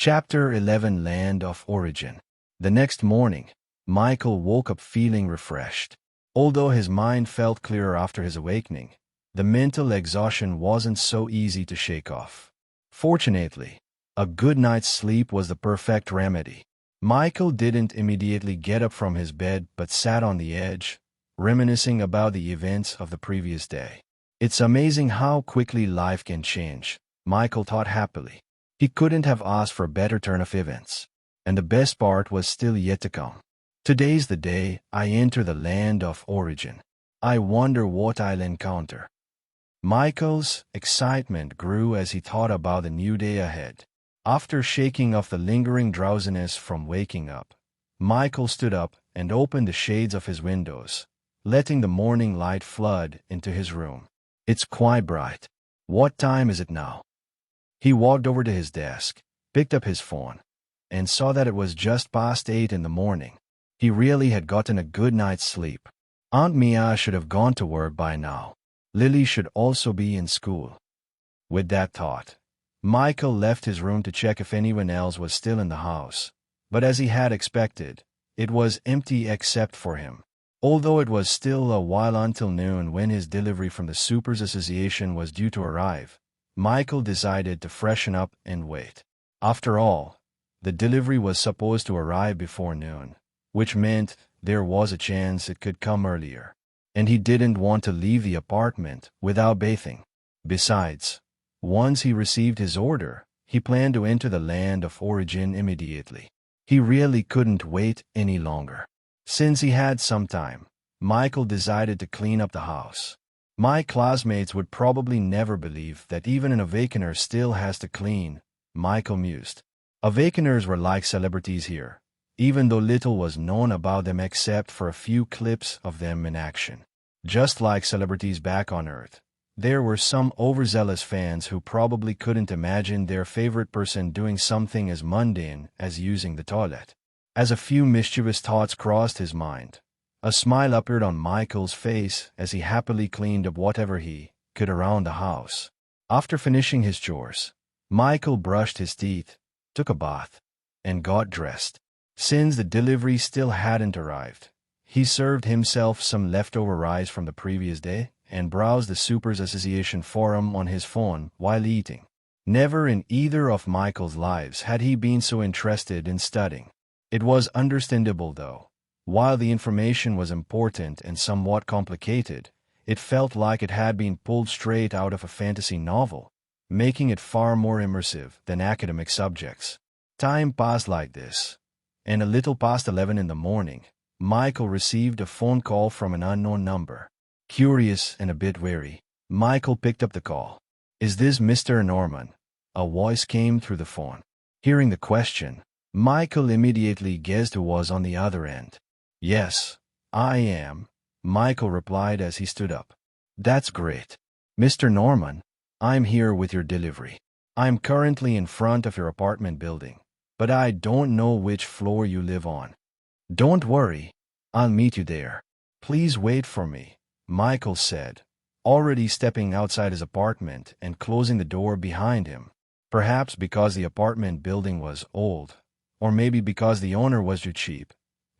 Chapter 11 Land of Origin. The next morning, Michael woke up feeling refreshed. Although his mind felt clearer after his awakening, the mental exhaustion wasn't so easy to shake off. Fortunately, a good night's sleep was the perfect remedy. Michael didn't immediately get up from his bed but sat on the edge, reminiscing about the events of the previous day. It's amazing how quickly life can change, Michael thought happily. He couldn't have asked for a better turn of events. And the best part was still yet to come. Today's the day I enter the land of origin. I wonder what I'll encounter. Michael's excitement grew as he thought about the new day ahead. After shaking off the lingering drowsiness from waking up, Michael stood up and opened the shades of his windows, letting the morning light flood into his room. It's quite bright. What time is it now? He walked over to his desk, picked up his phone, and saw that it was just past 8 in the morning. He really had gotten a good night's sleep. Aunt Mia should have gone to work by now. Lily should also be in school. With that thought, Michael left his room to check if anyone else was still in the house. But as he had expected, it was empty except for him. Although it was still a while until noon when his delivery from the Supers Association was due to arrive, Michael decided to freshen up and wait. After all, the delivery was supposed to arrive before noon, which meant there was a chance it could come earlier. And he didn't want to leave the apartment without bathing. Besides, once he received his order, he planned to enter the land of origin immediately. He really couldn't wait any longer. Since he had some time, Michael decided to clean up the house. My classmates would probably never believe that even an Awakener still has to clean, Michael mused. Awakeners were like celebrities here, even though little was known about them except for a few clips of them in action. Just like celebrities back on Earth, there were some overzealous fans who probably couldn't imagine their favorite person doing something as mundane as using the toilet. As a few mischievous thoughts crossed his mind, a smile appeared on Michael's face as he happily cleaned up whatever he could around the house. After finishing his chores, Michael brushed his teeth, took a bath, and got dressed. Since the delivery still hadn't arrived, he served himself some leftover rice from the previous day and browsed the Supers Association forum on his phone while eating. Never in either of Michael's lives had he been so interested in studying. It was understandable though. While the information was important and somewhat complicated, it felt like it had been pulled straight out of a fantasy novel, making it far more immersive than academic subjects. Time passed like this, and a little past 11 in the morning, Michael received a phone call from an unknown number. Curious and a bit wary, Michael picked up the call. "Is this Mr. Norman?" A voice came through the phone. Hearing the question, Michael immediately guessed who was on the other end. "Yes, I am," Michael replied as he stood up. "That's great. Mr. Norman, I'm here with your delivery. I'm currently in front of your apartment building, but I don't know which floor you live on." "Don't worry, I'll meet you there. Please wait for me," Michael said, already stepping outside his apartment and closing the door behind him. Perhaps because the apartment building was old, or maybe because the owner was too cheap.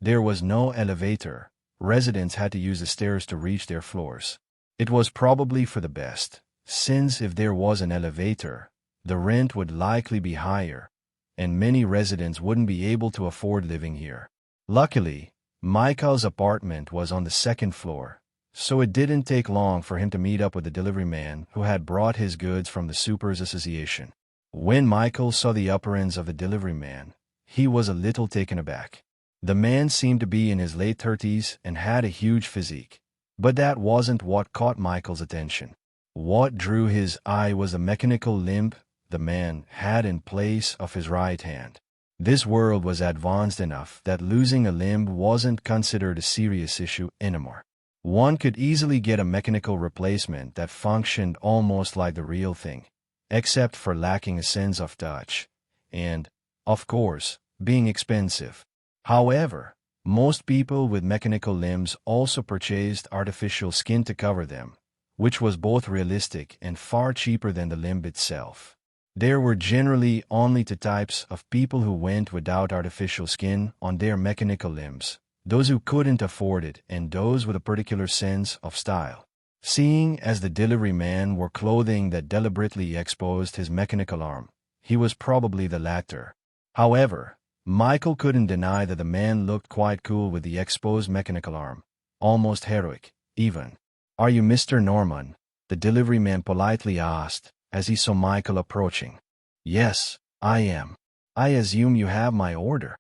There was no elevator. Residents had to use the stairs to reach their floors. It was probably for the best, since if there was an elevator, the rent would likely be higher, and many residents wouldn't be able to afford living here. Luckily, Michael's apartment was on the second floor, so it didn't take long for him to meet up with the delivery man who had brought his goods from the Supers Association. When Michael saw the appearance of the delivery man, he was a little taken aback. The man seemed to be in his late 30s and had a huge physique. But that wasn't what caught Michael's attention. What drew his eye was the mechanical limb the man had in place of his right hand. This world was advanced enough that losing a limb wasn't considered a serious issue anymore. One could easily get a mechanical replacement that functioned almost like the real thing, except for lacking a sense of touch, and, of course, being expensive. However, most people with mechanical limbs also purchased artificial skin to cover them, which was both realistic and far cheaper than the limb itself. There were generally only two types of people who went without artificial skin on their mechanical limbs: those who couldn't afford it and those with a particular sense of style. Seeing as the delivery man wore clothing that deliberately exposed his mechanical arm, he was probably the latter. However, Michael couldn't deny that the man looked quite cool with the exposed mechanical arm, almost heroic, even. "Are you Mr. Norman?" the delivery man politely asked as he saw Michael approaching. "Yes, I am. I assume you have my order,"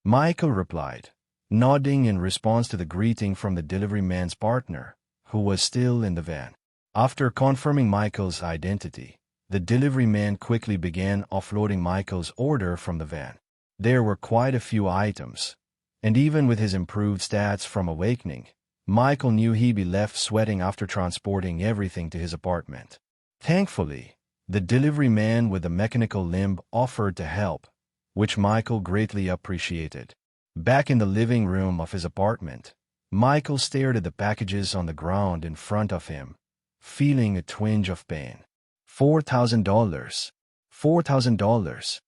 Michael replied, nodding in response to the greeting from the delivery man's partner, who was still in the van. After confirming Michael's identity, the delivery man quickly began offloading Michael's order from the van. There were quite a few items, and even with his improved stats from awakening, Michael knew he'd be left sweating after transporting everything to his apartment. Thankfully, the delivery man with the mechanical limb offered to help, which Michael greatly appreciated. Back in the living room of his apartment, Michael stared at the packages on the ground in front of him, feeling a twinge of pain. $4,000. $4,000.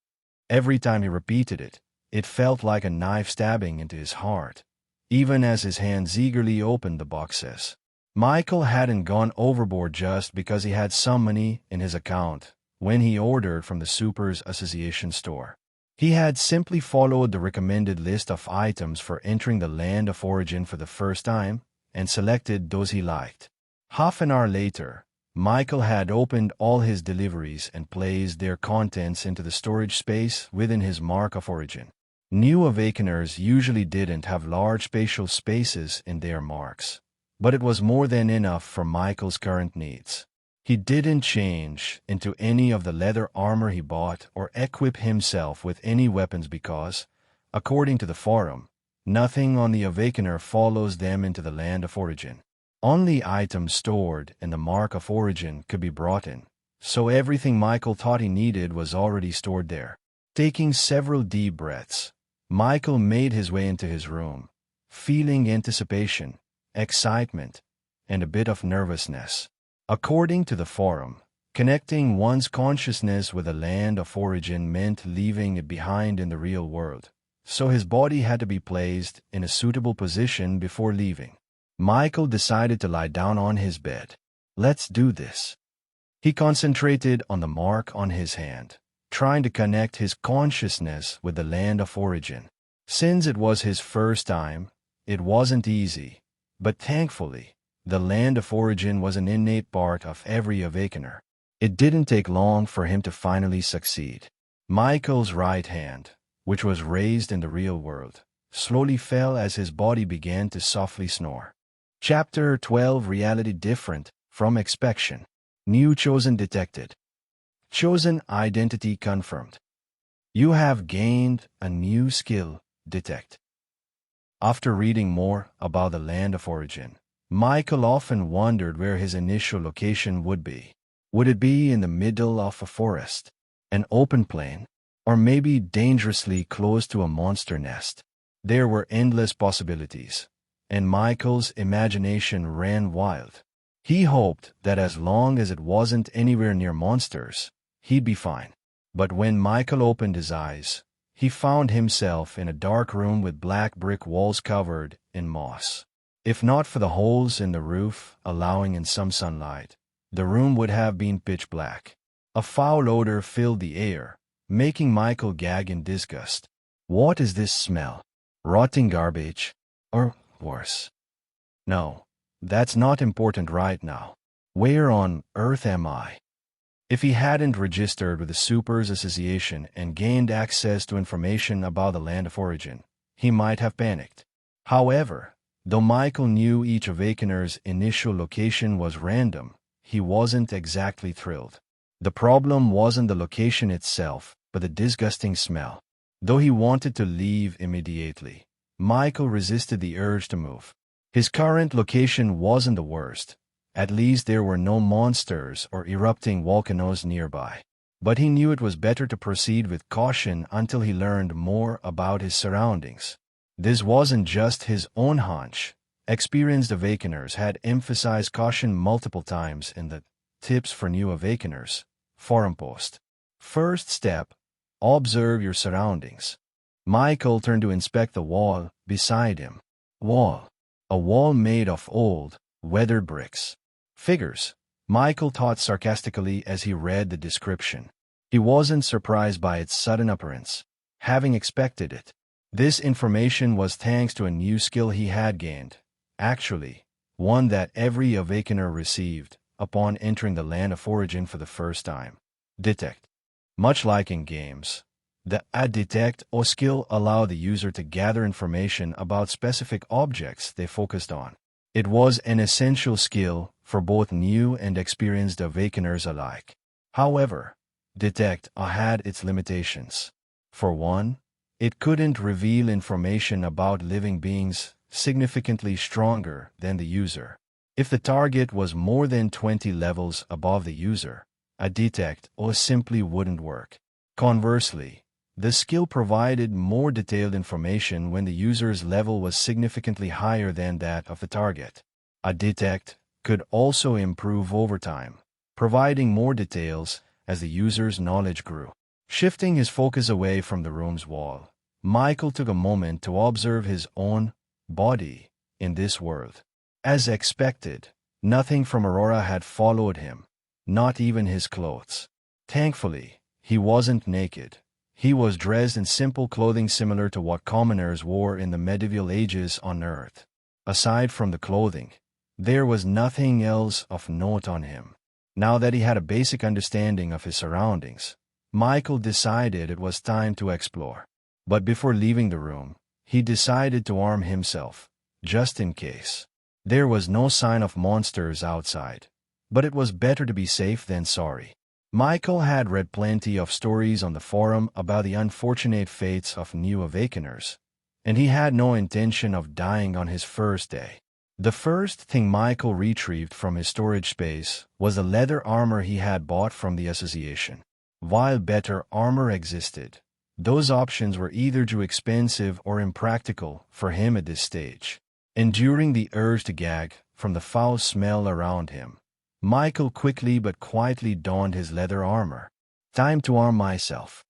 Every time he repeated it, it felt like a knife stabbing into his heart, even as his hands eagerly opened the boxes. Michael hadn't gone overboard just because he had some money in his account when he ordered from the Supers Association store. He had simply followed the recommended list of items for entering the land of origin for the first time and selected those he liked. Half an hour later, Michael had opened all his deliveries and placed their contents into the storage space within his mark of origin. New Awakeners usually didn't have large spatial spaces in their marks, but it was more than enough for Michael's current needs. He didn't change into any of the leather armor he bought or equip himself with any weapons because, according to the forum, nothing on the Awakener follows them into the land of origin. Only items stored in the mark of origin could be brought in, so everything Michael thought he needed was already stored there. Taking several deep breaths, Michael made his way into his room, feeling anticipation, excitement, and a bit of nervousness. According to the forum, connecting one's consciousness with the land of origin meant leaving it behind in the real world, so his body had to be placed in a suitable position before leaving. Michael decided to lie down on his bed. "Let's do this." He concentrated on the mark on his hand, trying to connect his consciousness with the land of origin. Since it was his first time, it wasn't easy, but thankfully, the land of origin was an innate part of every Awakener. It didn't take long for him to finally succeed. Michael's right hand, which was raised in the real world, slowly fell as his body began to softly snore. Chapter 12: Reality Different from Expectation. New Chosen detected. Chosen identity confirmed. You have gained a new skill, Detect. After reading more about the land of origin, Michael often wondered where his initial location would be. Would it be in the middle of a forest, an open plain, or maybe dangerously close to a monster nest? There were endless possibilities, and Michael's imagination ran wild. He hoped that as long as it wasn't anywhere near monsters, he'd be fine. But when Michael opened his eyes, he found himself in a dark room with black brick walls covered in moss. If not for the holes in the roof allowing in some sunlight, the room would have been pitch black. A foul odor filled the air, making Michael gag in disgust. What is this smell? Rotting garbage? Or worse? No, that's not important right now. Where on earth am I? If he hadn't registered with the Supers Association and gained access to information about the land of origin, he might have panicked. However, though Michael knew each Awakener's initial location was random, he wasn't exactly thrilled. The problem wasn't the location itself, but the disgusting smell. Though he wanted to leave immediately, Michael resisted the urge to move. His current location wasn't the worst. At least there were no monsters or erupting volcanoes nearby. But he knew it was better to proceed with caution until he learned more about his surroundings. This wasn't just his own hunch. Experienced Awakeners had emphasized caution multiple times in the Tips for New Awakeners forum post. First step, observe your surroundings. Michael turned to inspect the wall beside him. Wall. A wall made of old, weathered bricks. Figures, Michael thought sarcastically as he read the description. He wasn't surprised by its sudden appearance, having expected it. This information was thanks to a new skill he had gained, actually, one that every Awakener received upon entering the land of origin for the first time. Detect. Much like in games, the detect or skill allowed the user to gather information about specific objects they focused on. It was an essential skill for both new and experienced Awakeners alike. However, detect had its limitations. For one, it couldn't reveal information about living beings significantly stronger than the user. If the target was more than 20 levels above the user, a detect simply wouldn't work. Conversely, the skill provided more detailed information when the user's level was significantly higher than that of the target. A detect could also improve over time, providing more details as the user's knowledge grew. Shifting his focus away from the room's wall, Michael took a moment to observe his own body in this world. As expected, nothing from Aurora had followed him, not even his clothes. Thankfully, he wasn't naked. He was dressed in simple clothing similar to what commoners wore in the medieval ages on Earth. Aside from the clothing, there was nothing else of note on him. Now that he had a basic understanding of his surroundings, Michael decided it was time to explore. But before leaving the room, he decided to arm himself, just in case. There was no sign of monsters outside, but it was better to be safe than sorry. Michael had read plenty of stories on the forum about the unfortunate fates of new Awakeners, and he had no intention of dying on his first day. The first thing Michael retrieved from his storage space was the leather armor he had bought from the association. While better armor existed, those options were either too expensive or impractical for him at this stage. Enduring the urge to gag from the foul smell around him, Michael quickly but quietly donned his leather armor. Time to arm myself.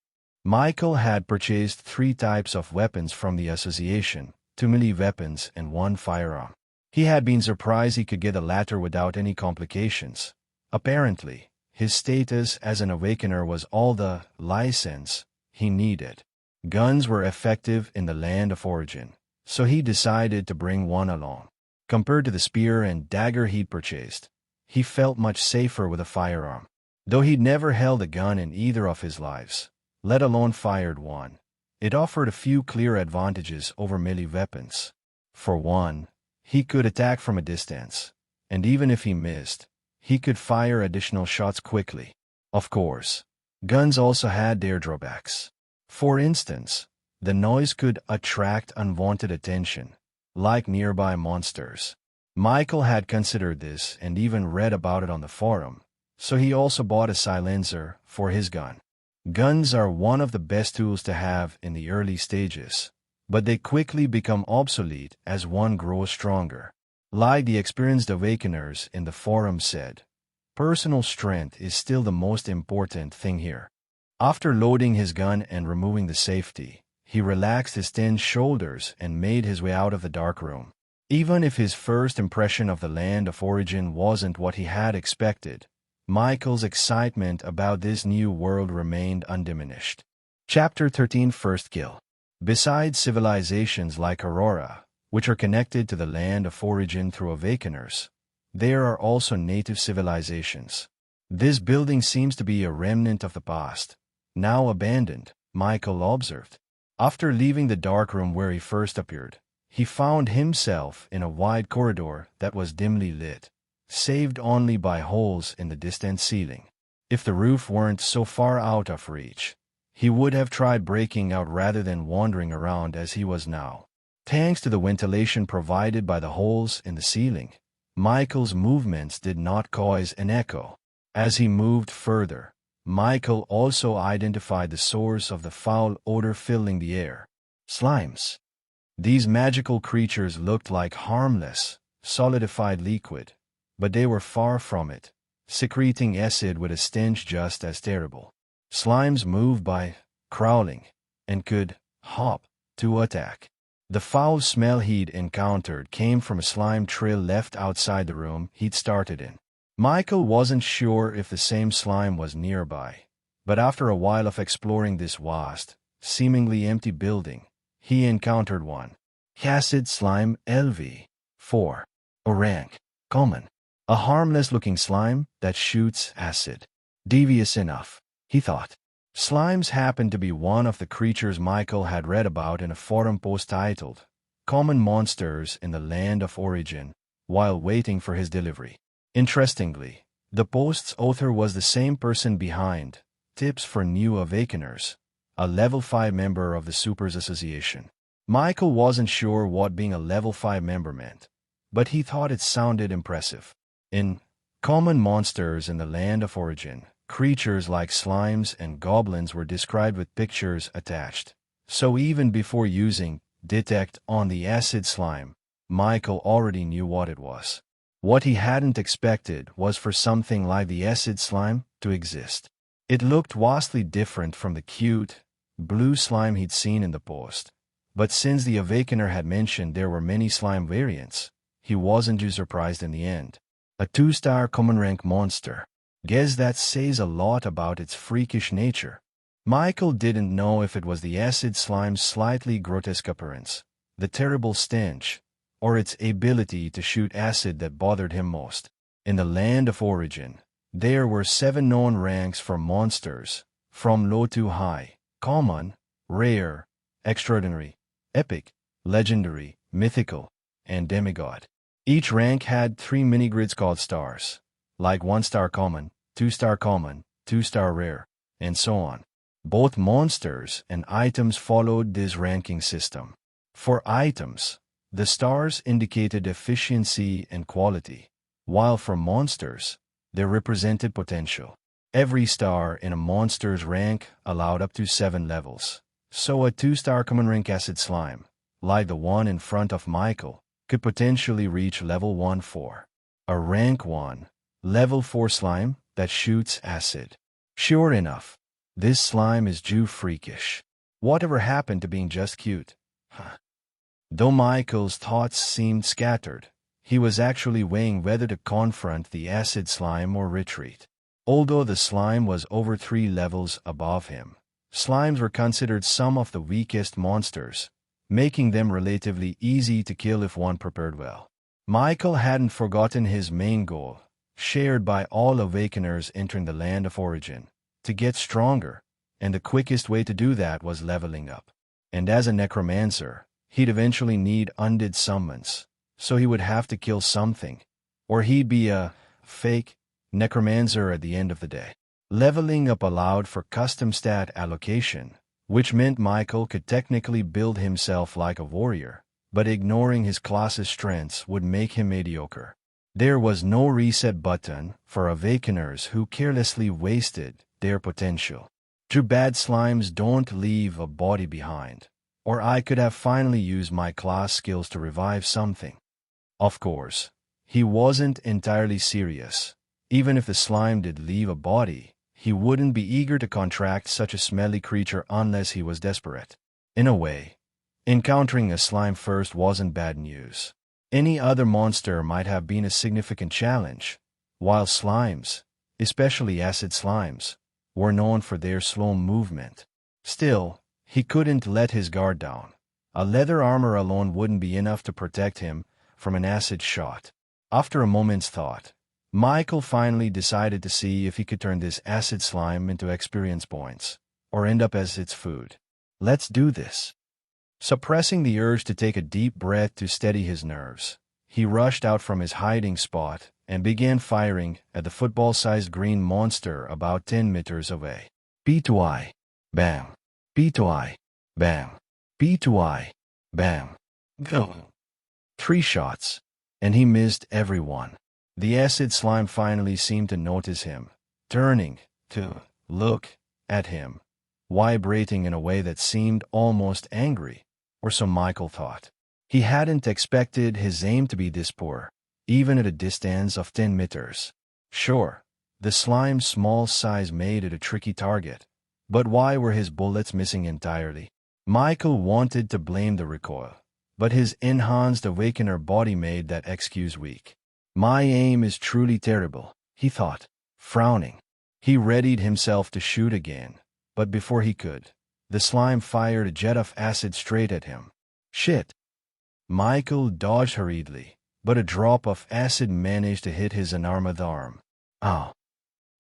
Michael had purchased 3 types of weapons from the association, 2 melee weapons and 1 firearm. He had been surprised he could get the latter without any complications. Apparently, his status as an Awakener was all the license he needed. Guns were effective in the land of origin, so he decided to bring one along. Compared to the spear and dagger he'd purchased, he felt much safer with a firearm. Though he'd never held a gun in either of his lives, let alone fired one, it offered a few clear advantages over melee weapons. For one, he could attack from a distance, and even if he missed, he could fire additional shots quickly. Of course, guns also had their drawbacks. For instance, the noise could attract unwanted attention, like nearby monsters. Michael had considered this and even read about it on the forum, so he also bought a silencer for his gun. Guns are one of the best tools to have in the early stages, but they quickly become obsolete as one grows stronger. Like the experienced Awakeners in the forum said, personal strength is still the most important thing here. After loading his gun and removing the safety, he relaxed his tense shoulders and made his way out of the dark room. Even if his first impression of the land of origin wasn't what he had expected, Michael's excitement about this new world remained undiminished. Chapter 13 First Kill. Besides civilizations like Aurora, which are connected to the land of origin through Awakeners, there are also native civilizations. This building seems to be a remnant of the past, now abandoned, Michael observed. After leaving the dark room where he first appeared, he found himself in a wide corridor that was dimly lit, saved only by holes in the distant ceiling. If the roof weren't so far out of reach, he would have tried breaking out rather than wandering around as he was now. Thanks to the ventilation provided by the holes in the ceiling, Michael's movements did not cause an echo. As he moved further, Michael also identified the source of the foul odor filling the air. Slimes. These magical creatures looked like harmless, solidified liquid, but they were far from it, secreting acid with a stench just as terrible. Slimes move by crawling and could hop to attack. The foul smell he'd encountered came from a slime trail left outside the room he'd started in. Michael wasn't sure if the same slime was nearby, but after a while of exploring this vast, seemingly empty building, he encountered one. Acid slime LV4. A rank, common. A harmless-looking slime that shoots acid. Devious enough, he thought. Slimes happened to be one of the creatures Michael had read about in a forum post titled, Common Monsters in the Land of Origin, while waiting for his delivery. Interestingly, the post's author was the same person behind Tips for New Awakeners, a Level 5 member of the Supers Association. Michael wasn't sure what being a Level 5 member meant, but he thought it sounded impressive. In Common Monsters in the Land of Origin, creatures like slimes and goblins were described with pictures attached. So even before using Detect on the acid slime, Michael already knew what it was. What he hadn't expected was for something like the acid slime to exist. It looked vastly different from the cute, blue slime he'd seen in the post. But since the Awakener had mentioned there were many slime variants, he wasn't too surprised in the end. A 2-star common rank monster. Guess that says a lot about its freakish nature. Michael didn't know if it was the acid slime's slightly grotesque appearance, the terrible stench, or its ability to shoot acid that bothered him most. In the Land of Origin, there were 7 known ranks for monsters, from low to high: common, rare, extraordinary, epic, legendary, mythical, and demigod. Each rank had 3 mini-grids called stars, like 1-star common, 2-star common, 2-star rare, and so on. Both monsters and items followed this ranking system. For items, the stars indicated efficiency and quality, while for monsters, they represented potential. Every star in a monster's rank allowed up to 7 levels. So a 2-star common rank acid slime, like the one in front of Michael, could potentially reach level 1-4. A rank 1, level 4 slime that shoots acid. Sure enough, this slime is Jew freakish. Whatever happened to being just cute? Though Michael's thoughts seemed scattered, he was actually weighing whether to confront the acid slime or retreat. Although the slime was over 3 levels above him, slimes were considered some of the weakest monsters, making them relatively easy to kill if one prepared well. Michael hadn't forgotten his main goal, shared by all Awakeners entering the Land of Origin, to get stronger, and the quickest way to do that was leveling up. And as a Necromancer, he'd eventually need undead summons, so he would have to kill something, or he'd be a fake Necromancer at the end of the day. Leveling up allowed for custom stat allocation, which meant Michael could technically build himself like a warrior, but ignoring his class's strengths would make him mediocre. There was no reset button for Awakeners who carelessly wasted their potential. Too bad slimes don't leave a body behind, or I could have finally used my class skills to revive something. Of course, he wasn't entirely serious. Even if the slime did leave a body, he wouldn't be eager to contract such a smelly creature unless he was desperate. In a way, encountering a slime first wasn't bad news. Any other monster might have been a significant challenge, while slimes, especially acid slimes, were known for their slow movement. Still, he couldn't let his guard down. A leather armor alone wouldn't be enough to protect him from an acid shot. After a moment's thought, Michael finally decided to see if he could turn this acid slime into experience points, or end up as its food. Let's do this. Suppressing the urge to take a deep breath to steady his nerves, he rushed out from his hiding spot and began firing at the football-sized green monster about 10 meters away. P2I. Bam. P2I. Bam. P2I. Bam. Go. 3 shots, and he missed every one. The acid slime finally seemed to notice him, turning to look at him, vibrating in a way that seemed almost angry, or so Michael thought. He hadn't expected his aim to be this poor, even at a distance of 10 meters. Sure, the slime's small size made it a tricky target, But why were his bullets missing entirely? Michael wanted to blame the recoil, but his enhanced Awakener body made that excuse weak. My aim is truly terrible, he thought, frowning. He readied himself to shoot again, but before he could, the slime fired a jet of acid straight at him. Shit! Michael dodged hurriedly, but a drop of acid managed to hit his unarmored arm. Ow!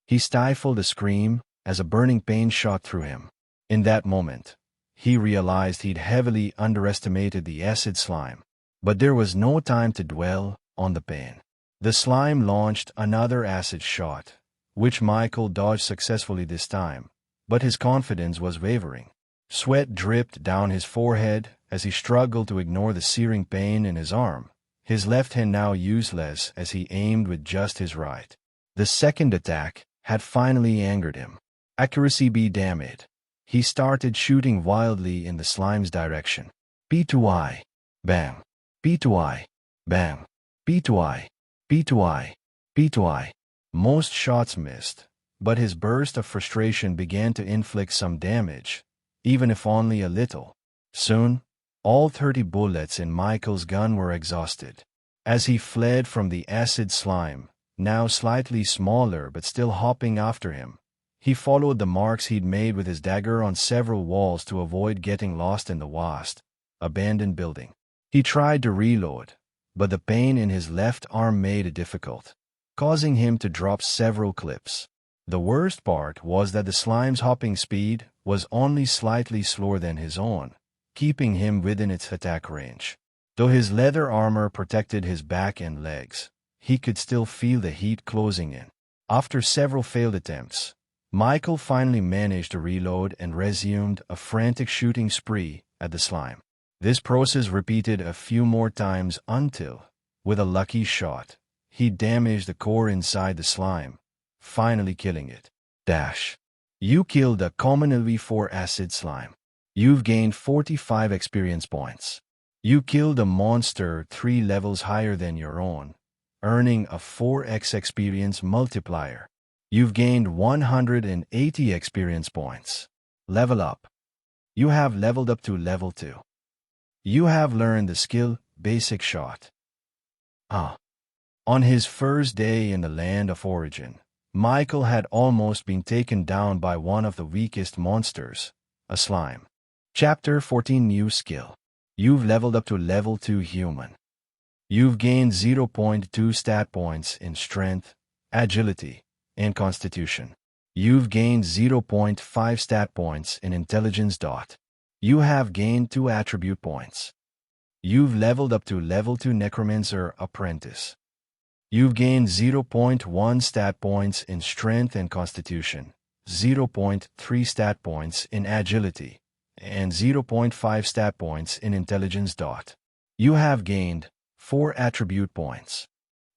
He stifled a scream as a burning pain shot through him. In that moment, he realized he'd heavily underestimated the acid slime. But there was no time to dwell on the pain. The slime launched another acid shot, which Michael dodged successfully this time, but his confidence was wavering. Sweat dripped down his forehead as he struggled to ignore the searing pain in his arm, his left hand now useless as he aimed with just his right. The second attack had finally angered him. Accuracy be damn it. He started shooting wildly in the slime's direction. P2I. Bam. P2I. Bam. P2I. P2I. P2I. Most shots missed, but his burst of frustration began to inflict some damage, even if only a little. Soon, all 30 bullets in Michael's gun were exhausted. As he fled from the acid slime, now slightly smaller but still hopping after him, he followed the marks he'd made with his dagger on several walls to avoid getting lost in the vast, abandoned building. He tried to reload, but the pain in his left arm made it difficult, causing him to drop several clips. The worst part was that the slime's hopping speed was only slightly slower than his own, keeping him within its attack range. Though his leather armor protected his back and legs, he could still feel the heat closing in. After several failed attempts, Michael finally managed to reload and resumed a frantic shooting spree at the slime. This process repeated a few more times until, with a lucky shot, he damaged the core inside the slime, finally killing it. Dash. You killed a common LV4 acid slime. You've gained 45 experience points. You killed a monster 3 levels higher than your own, earning a 4x experience multiplier. You've gained 180 experience points. Level up. You have leveled up to level 2. You have learned the skill Basic Shot. On his first day in the land of origin, Michael had almost been taken down by one of the weakest monsters, a slime. Chapter 14 New Skill. You've leveled up to level 2 Human. You've gained 0.2 stat points in Strength, Agility, and Constitution. You've gained 0.5 stat points in Intelligence. You have gained 2 attribute points. You've leveled up to level 2 Necromancer Apprentice. You've gained 0.1 stat points in Strength and Constitution, 0.3 stat points in Agility, and 0.5 stat points in Intelligence. You have gained 4 attribute points.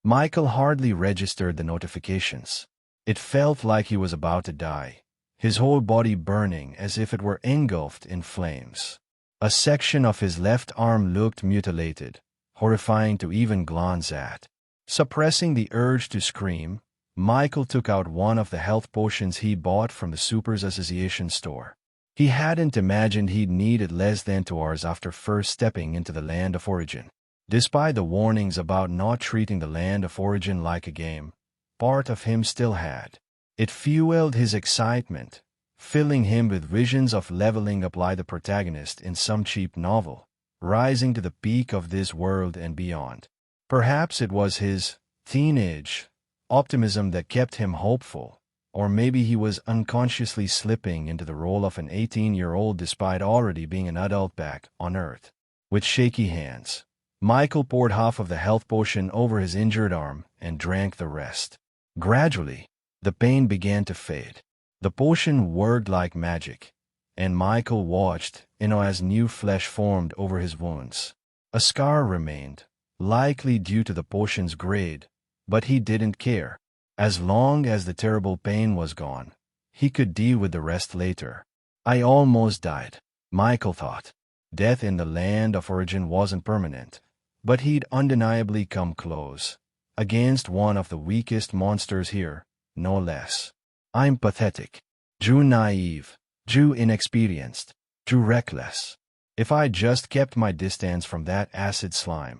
Michael hardly registered the notifications. It felt like he was about to die, his whole body burning as if it were engulfed in flames. A section of his left arm looked mutilated, horrifying to even glance at. Suppressing the urge to scream, Michael took out one of the health potions he bought from the Supers Association store. He hadn't imagined he'd need it less than 2 hours after first stepping into the land of origin. Despite the warnings about not treating the land of origin like a game, part of him still had. It fueled his excitement, filling him with visions of leveling up like the protagonist in some cheap novel, rising to the peak of this world and beyond. Perhaps it was his teenage optimism that kept him hopeful, or maybe he was unconsciously slipping into the role of an 18-year-old despite already being an adult back on Earth. With shaky hands, Michael poured half of the health potion over his injured arm and drank the rest. Gradually, the pain began to fade. The potion worked like magic, and Michael watched, as new flesh formed over his wounds. A scar remained, likely due to the potion's grade, but he didn't care. As long as the terrible pain was gone, he could deal with the rest later. I almost died, Michael thought. Death in the land of origin wasn't permanent, but he'd undeniably come close, against one of the weakest monsters here, no less. I'm pathetic. Drew naive. Too inexperienced. Too reckless. If I just kept my distance from that acid slime,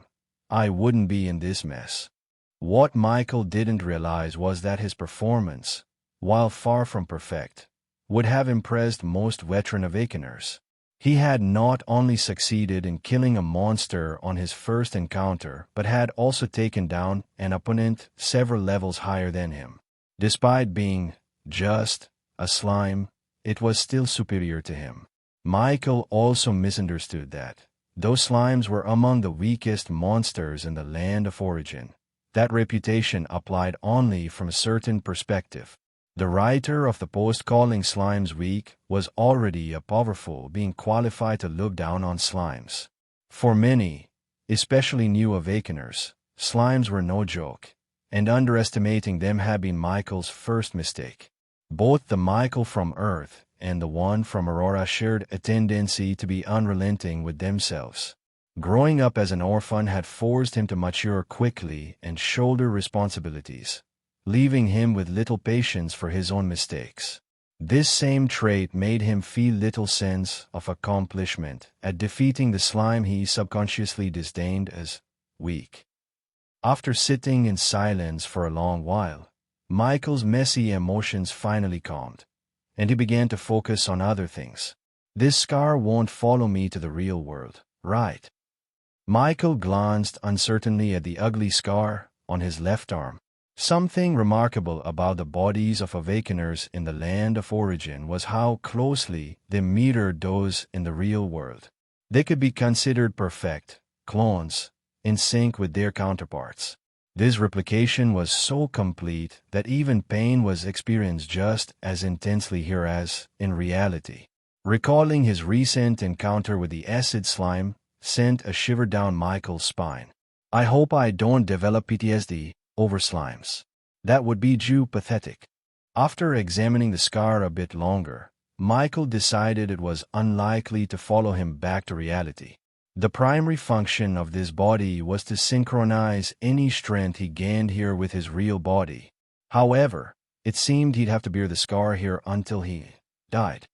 I wouldn't be in this mess. What Michael didn't realize was that his performance, while far from perfect, would have impressed most veteran Awakeners. He had not only succeeded in killing a monster on his first encounter, but had also taken down an opponent several levels higher than him. Despite being just a slime, it was still superior to him. Michael also misunderstood that, though slimes were among the weakest monsters in the land of origin, that reputation applied only from a certain perspective. The writer of the post calling slimes weak was already a powerful being qualified to look down on slimes. For many, especially new Awakeners, slimes were no joke, and underestimating them had been Michael's first mistake. Both the Michael from Earth and the one from Aurora shared a tendency to be unrelenting with themselves. Growing up as an orphan had forced him to mature quickly and shoulder responsibilities, leaving him with little patience for his own mistakes. This same trait made him feel little sense of accomplishment at defeating the slime he subconsciously disdained as weak. After sitting in silence for a long while, Michael's messy emotions finally calmed, and he began to focus on other things. This scar won't follow me to the real world, right? Michael glanced uncertainly at the ugly scar on his left arm. Something remarkable about the bodies of Awakeners in the land of origin was how closely they mirrored those in the real world. They could be considered perfect clones, in sync with their counterparts. This replication was so complete that even pain was experienced just as intensely here as in reality. Recalling his recent encounter with the acid slime sent a shiver down Michael's spine. I hope I don't develop PTSD over slimes. That would be too pathetic. After examining the scar a bit longer, Michael decided it was unlikely to follow him back to reality. The primary function of this body was to synchronize any strength he gained here with his real body. However, it seemed he'd have to bear the scar here until he died.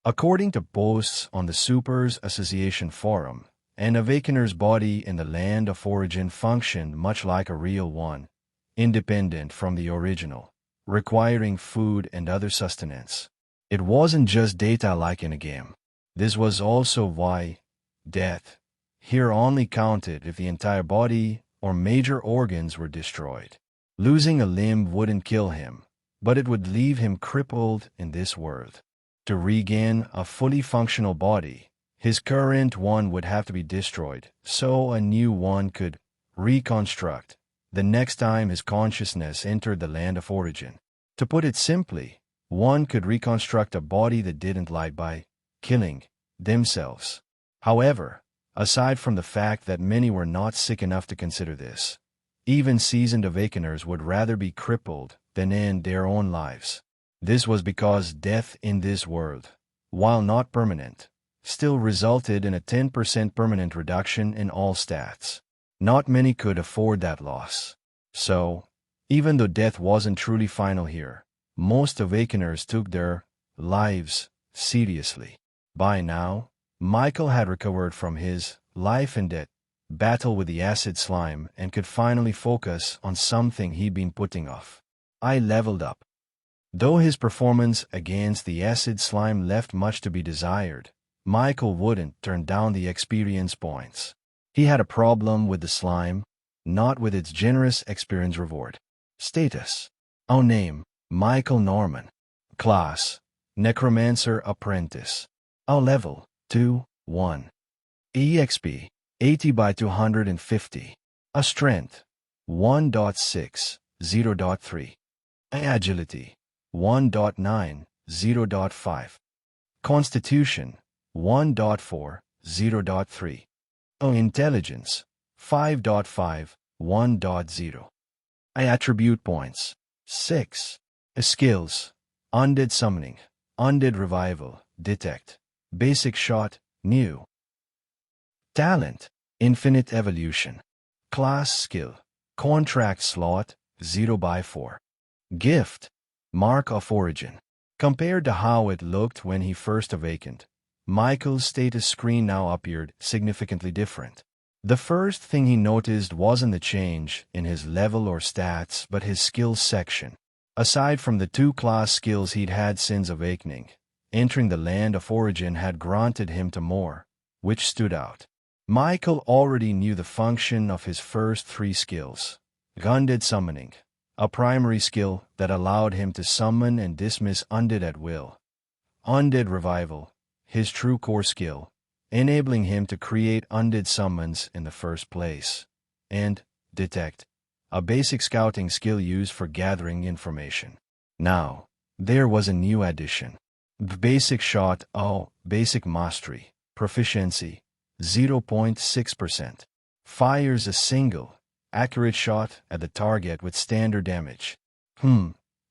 According to posts on the Supers Association forum, an Awakener's body in the land of origin functioned much like a real one, independent from the original, requiring food and other sustenance. It wasn't just data like in a game. This was also why death here only counted if the entire body or major organs were destroyed. Losing a limb wouldn't kill him, but it would leave him crippled in this world. To regain a fully functional body, his current one would have to be destroyed, so a new one could reconstruct the next time his consciousness entered the land of origin. To put it simply, one could reconstruct a body that didn't lie by killing themselves. However, aside from the fact that many were not sick enough to consider this, even seasoned Awakeners would rather be crippled than end their own lives. This was because death in this world, while not permanent, still resulted in a 10% permanent reduction in all stats. Not many could afford that loss. So, even though death wasn't truly final here, most Awakeners took their lives seriously. By now, Michael had recovered from his life and death battle with the acid slime and could finally focus on something he'd been putting off. I leveled up. Though his performance against the acid slime left much to be desired, Michael wouldn't turn down the experience points. He had a problem with the slime, not with its generous experience reward. Status: name, Michael Norman. Class: Necromancer Apprentice. Level: 2, 1. EXP: 80 by 250. Strength: 1.6, 0.3. Agility: 1.9, 0.5. Constitution: 1.4, 0.3. Intelligence: 5.5, 1.0. Attribute points: 6. Skills: Undead Summoning, Undead Revival, Detect, Basic Shot, New. Talent: Infinite Evolution. Class Skill: Contract Slot, 0 by 4. Gift: Mark of Origin. Compared to how it looked when he first awakened, Michael's status screen now appeared significantly different. The first thing he noticed wasn't the change in his level or stats, but his skills section. Aside from the 2 class skills he'd had since awakening, entering the land of origin had granted him to more, which stood out. Michael already knew the function of his first 3 skills. Undead summoning, a primary skill that allowed him to summon and dismiss undead at will. Undead revival, his true core skill, enabling him to create undead summons in the first place. And detect, a basic scouting skill used for gathering information. Now, there was a new addition. Basic shot, basic mastery, proficiency, 0.6%. Fires a single, accurate shot at the target with standard damage.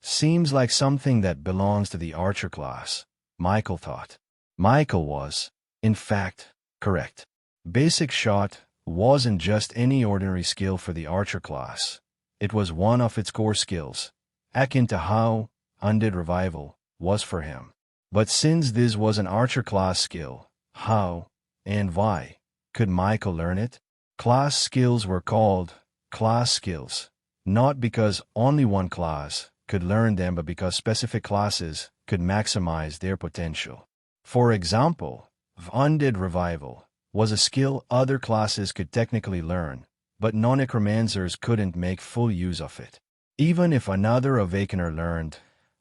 Seems like something that belongs to the archer class, Michael thought. Michael was, in fact, correct. Basic shot wasn't just any ordinary skill for the archer class. It was one of its core skills, akin to how Undead Revival was for him. But since this was an archer class skill, how and why could Michael learn it? Class skills were called class skills, not because only one class could learn them, but because specific classes could maximize their potential. For example, Undead Revival was a skill other classes could technically learn, but non-necromancers couldn't make full use of it. Even if another awakener learned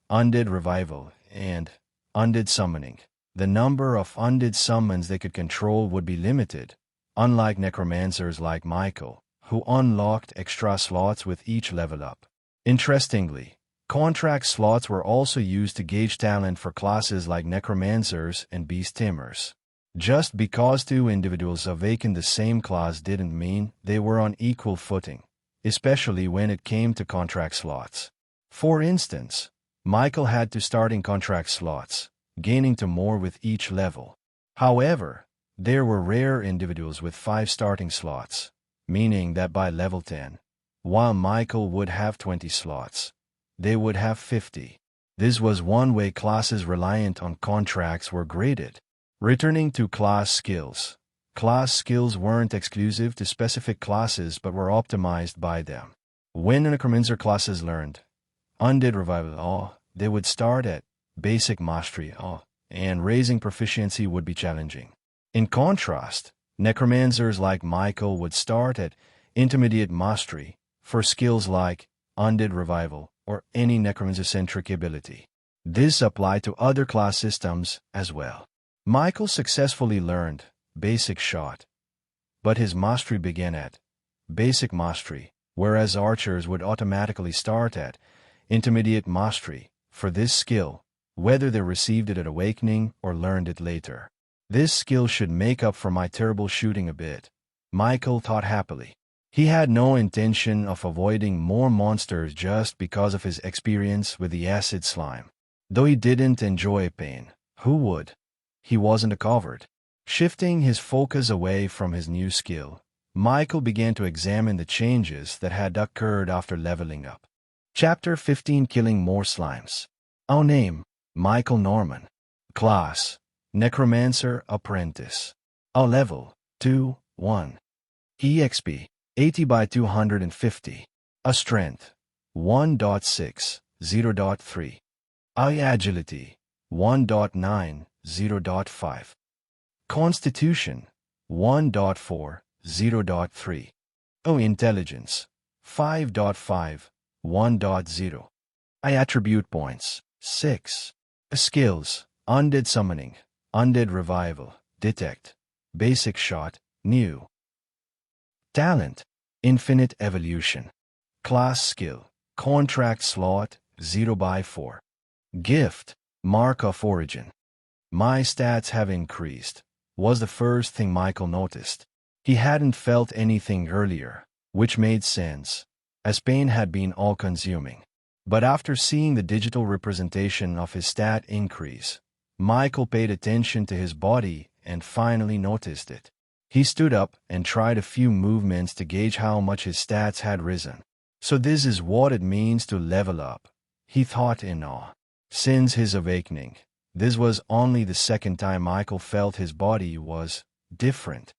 Undead Revival and Undead Summoning, the number of undead summons they could control would be limited, unlike necromancers like Michael, who unlocked extra slots with each level up. Interestingly, contract slots were also used to gauge talent for classes like necromancers and beast tamers. Just because 2 individuals awakened the same class didn't mean they were on equal footing, especially when it came to contract slots. For instance, Michael had 2 starting contract slots, gaining to more with each level. However, there were rare individuals with 5 starting slots, meaning that by level 10, while Michael would have 20 slots, they would have 50. This was one way classes reliant on contracts were graded. Returning to class skills. Class skills weren't exclusive to specific classes but were optimized by them. When Necromancer classes learned Undead Revival, they would start at basic mastery, and raising proficiency would be challenging. In contrast, Necromancers like Michael would start at intermediate mastery for skills like Undead Revival or any Necromancer-centric ability. This applied to other class systems as well. Michael successfully learned Basic Shot, but his mastery began at Basic Mastery, whereas archers would automatically start at Intermediate Mastery for this skill, whether they received it at Awakening or learned it later. This skill should make up for my terrible shooting a bit, Michael thought happily. He had no intention of avoiding more monsters just because of his experience with the acid slime. Though he didn't enjoy pain, who would? He wasn't a coward. Shifting his focus away from his new skill, Michael began to examine the changes that had occurred after leveling up. Chapter 15: Killing More Slimes. Our name, Michael Norman. Class, Necromancer Apprentice. Our level, 2-1. EXP, 80 by 250. A strength, 1.6, 0.3. Our agility, 1.9, 0.5. Constitution, 1.4, 0.3. Oh, intelligence, 5.5, 1.0. I attribute points, 6. Skills, Undead Summoning, Undead Revival, Detect, Basic Shot, New. Talent, Infinite Evolution. Class Skill, Contract Slot, 0/4. Gift, Mark of Origin. My stats have increased, was the first thing Michael noticed. He hadn't felt anything earlier, which made sense, as pain had been all-consuming. But after seeing the digital representation of his stat increase, Michael paid attention to his body and finally noticed it. He stood up and tried a few movements to gauge how much his stats had risen. So this is what it means to level up, he thought in awe. Since his awakening, this was only the second time Michael felt his body was different.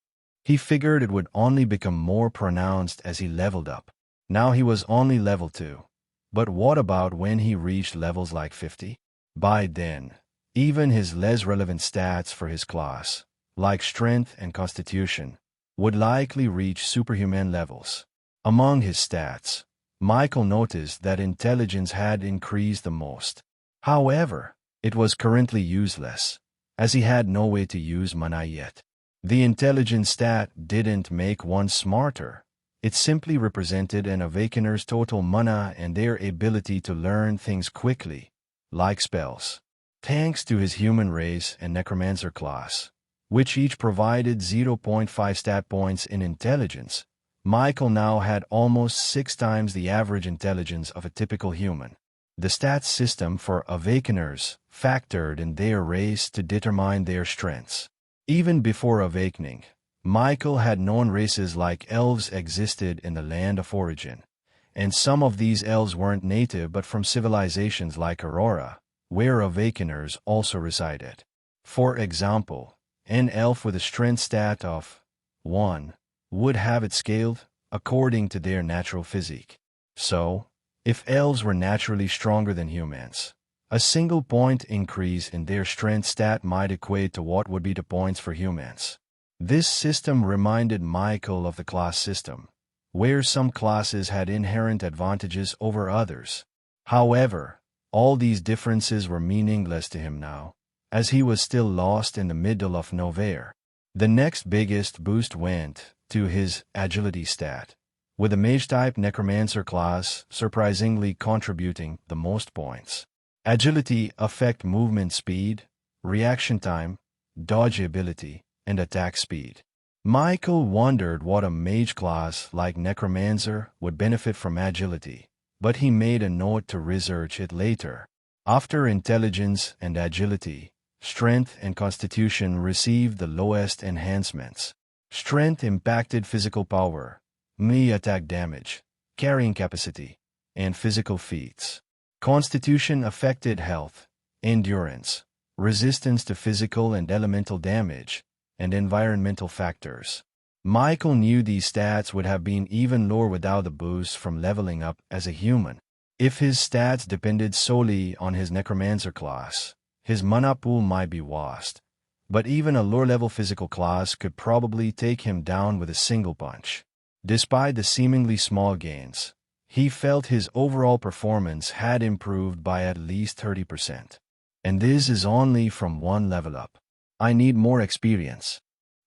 He figured it would only become more pronounced as he leveled up. Now he was only level 2. But what about when he reached levels like 50? By then, even his less relevant stats for his class, like strength and constitution, would likely reach superhuman levels. Among his stats, Michael noticed that intelligence had increased the most. However, it was currently useless, as he had no way to use mana yet. The intelligence stat didn't make one smarter. It simply represented an Awakener's total mana and their ability to learn things quickly, like spells. Thanks to his human race and Necromancer class, which each provided 0.5 stat points in intelligence, Michael now had almost 6 times the average intelligence of a typical human. The stats system for Awakeners factored in their race to determine their strengths. Even before awakening, Michael had known races like elves existed in the land of origin, and some of these elves weren't native but from civilizations like Aurora, where Awakeners also resided. For example, an elf with a strength stat of 1 would have it scaled according to their natural physique. So, if elves were naturally stronger than humans, a single point increase in their strength stat might equate to what would be the points for humans. This system reminded Michael of the class system, where some classes had inherent advantages over others. However, all these differences were meaningless to him now, as he was still lost in the middle of nowhere. The next biggest boost went to his agility stat, with the Mage-type Necromancer class surprisingly contributing the most points. Agility affects movement speed, reaction time, dodge ability, and attack speed. Michael wondered what a mage class like Necromancer would benefit from agility, but he made a note to research it later. After intelligence and agility, strength and constitution received the lowest enhancements. Strength impacted physical power, melee attack damage, carrying capacity, and physical feats. Constitution affected health, endurance, resistance to physical and elemental damage, and environmental factors. Michael knew these stats would have been even lower without the boost from leveling up as a human. If his stats depended solely on his Necromancer class, his mana pool might be vast, but even a lower-level physical class could probably take him down with a single punch. Despite the seemingly small gains, he felt his overall performance had improved by at least 30%. And this is only from one level up. I need more experience.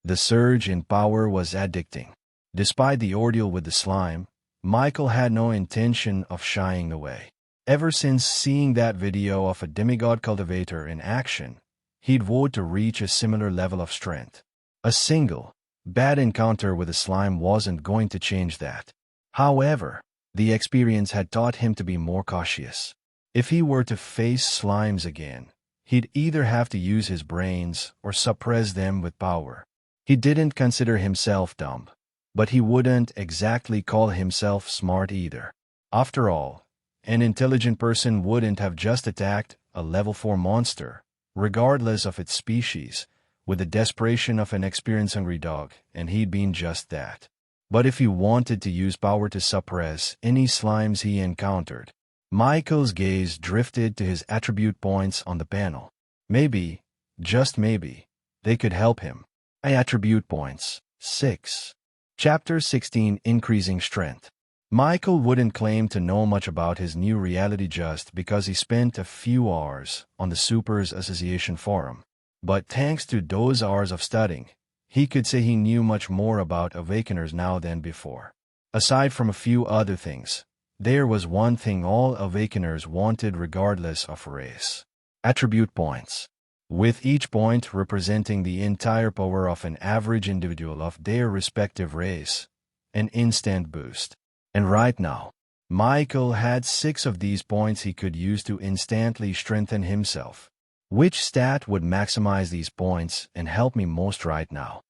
The surge in power was addicting. Despite the ordeal with the slime, Michael had no intention of shying away. Ever since seeing that video of a demigod cultivator in action, he'd vowed to reach a similar level of strength. A single, bad encounter with a slime wasn't going to change that. However, the experience had taught him to be more cautious. If he were to face slimes again, he'd either have to use his brains or suppress them with power. He didn't consider himself dumb, but he wouldn't exactly call himself smart either. After all, an intelligent person wouldn't have just attacked a level 4 monster, regardless of its species, with the desperation of an experience-hungry dog, and he'd been just that. But if he wanted to use power to suppress any slimes he encountered, Michael's gaze drifted to his attribute points on the panel. Maybe, just maybe, they could help him. Attribute points. 6. Chapter 16, Increasing Strength. Michael wouldn't claim to know much about his new reality just because he spent a few hours on the Supers Association forum. But thanks to those hours of studying, he could say he knew much more about Awakeners now than before. Aside from a few other things, there was one thing all Awakeners wanted regardless of race. Attribute points. With each point representing the entire power of an average individual of their respective race, an instant boost. And right now, Michael had 6 of these points he could use to instantly strengthen himself. Which stat would maximize these points and help me most right now?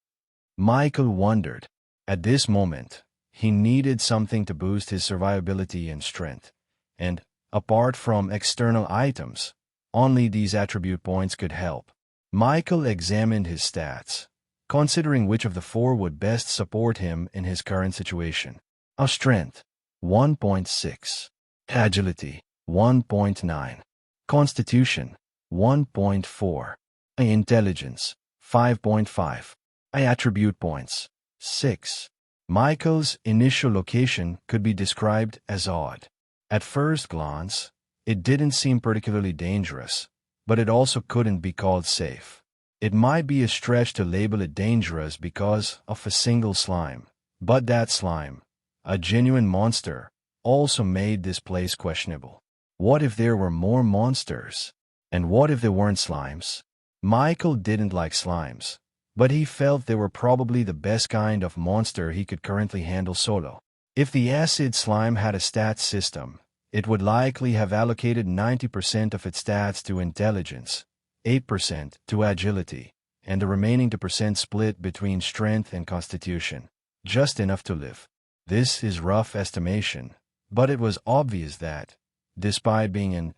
Michael wondered. At this moment, he needed something to boost his survivability and strength, and, apart from external items, only these attribute points could help. Michael examined his stats, considering which of the four would best support him in his current situation. A strength, 1.6. Agility, 1.9. Constitution, 1.4. A intelligence, 5.5. A attribute points, 6. Michael's initial location could be described as odd. At first glance, it didn't seem particularly dangerous, but it also couldn't be called safe. It might be a stretch to label it dangerous because of a single slime, but that slime, a genuine monster, also made this place questionable. What if there were more monsters? And what if they weren't slimes? Michael didn't like slimes, but he felt they were probably the best kind of monster he could currently handle solo. If the acid slime had a stats system, it would likely have allocated 90% of its stats to intelligence, 8% to agility, and the remaining 2% split between strength and constitution, just enough to live. This is rough estimation, but it was obvious that, despite being an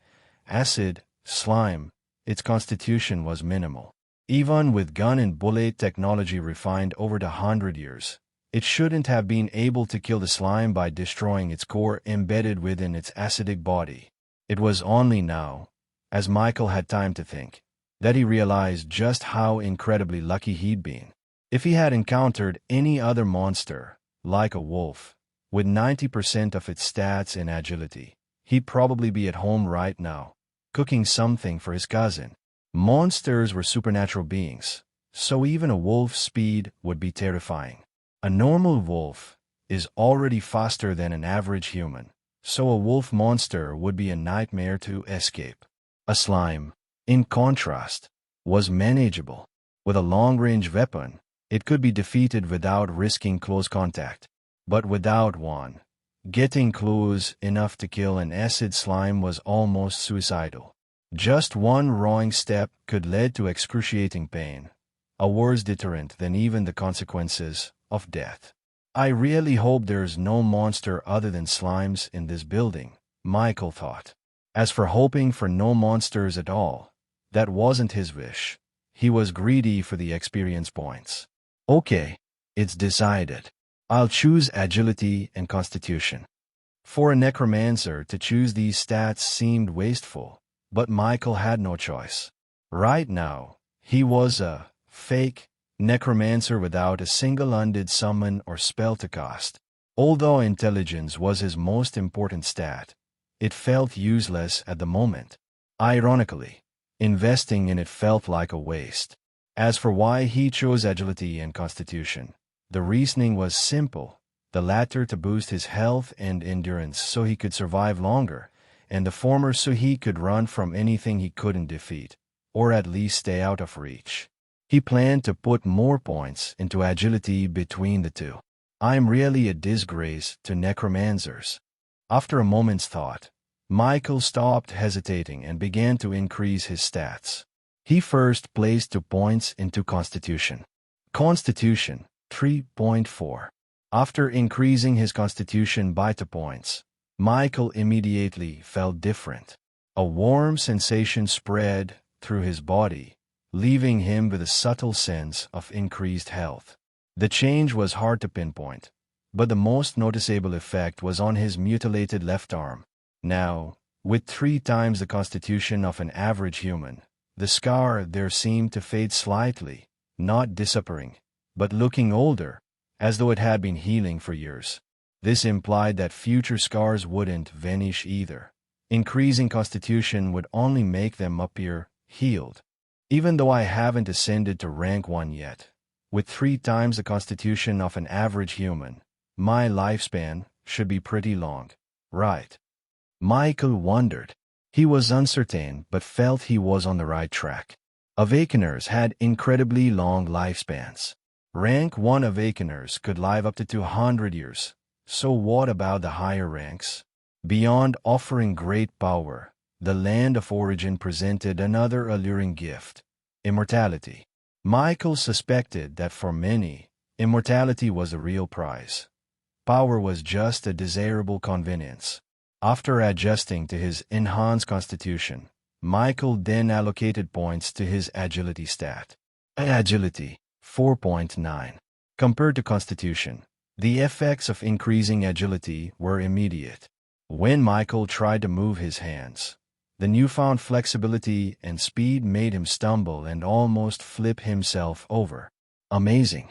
acid slime, its constitution was minimal. Even with gun and bullet technology refined over the 100 years, it shouldn't have been able to kill the slime by destroying its core embedded within its acidic body. It was only now, as Michael had time to think, that he realized just how incredibly lucky he'd been. If he had encountered any other monster, like a wolf, with 90% of its stats in agility, he'd probably be at home right now, cooking something for his cousin. Monsters were supernatural beings, so even a wolf's speed would be terrifying. A normal wolf is already faster than an average human, so a wolf monster would be a nightmare to escape. A slime, in contrast, was manageable. With a long-range weapon, it could be defeated without risking close contact. But without one, getting close enough to kill an acid slime was almost suicidal. Just one wrong step could lead to excruciating pain, a worse deterrent than even the consequences of death. I really hope there's no monster other than slimes in this building, Michael thought. As for hoping for no monsters at all, that wasn't his wish. He was greedy for the experience points. Okay, it's decided. I'll choose agility and constitution. For a necromancer to choose these stats seemed wasteful, but Michael had no choice. Right now, he was a fake necromancer without a single undead summon or spell to cast. Although intelligence was his most important stat, it felt useless at the moment. Ironically, investing in it felt like a waste. As for why he chose agility and constitution, the reasoning was simple, the latter to boost his health and endurance so he could survive longer, and the former so he could run from anything he couldn't defeat, or at least stay out of reach. He planned to put more points into agility between the two. I'm really a disgrace to necromancers. After a moment's thought, Michael stopped hesitating and began to increase his stats. He first placed 2 points into Constitution. Constitution, 3.4. After increasing his Constitution by 2 points, Michael immediately felt different. A warm sensation spread through his body, leaving him with a subtle sense of increased health. The change was hard to pinpoint, but the most noticeable effect was on his mutilated left arm. Now, with 3 times the constitution of an average human, the scar there seemed to fade slightly, not disappearing, but looking older, as though it had been healing for years. This implied that future scars wouldn't vanish either. Increasing constitution would only make them appear healed. Even though I haven't ascended to rank 1 yet, with 3 times the constitution of an average human, my lifespan should be pretty long, right? Michael wondered. He was uncertain but felt he was on the right track. Awakeners had incredibly long lifespans. Rank 1 Awakeners could live up to 200 years, so what about the higher ranks? Beyond offering great power, the land of origin presented another alluring gift: immortality. Michael suspected that for many, immortality was a real prize. Power was just a desirable convenience. After adjusting to his enhanced constitution, Michael then allocated points to his agility stat. Agility, 4.9. Compared to Constitution, the effects of increasing agility were immediate. When Michael tried to move his hands, the newfound flexibility and speed made him stumble and almost flip himself over. Amazing.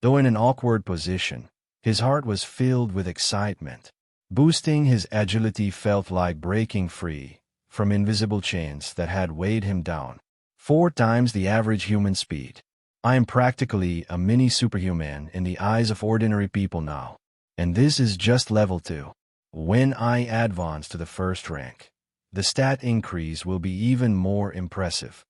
Though in an awkward position, his heart was filled with excitement. Boosting his agility felt like breaking free from invisible chains that had weighed him down. 4 times the average human speed. I am practically a mini superhuman in the eyes of ordinary people now. And this is just level 2. When I advance to the first rank, the stat increase will be even more impressive.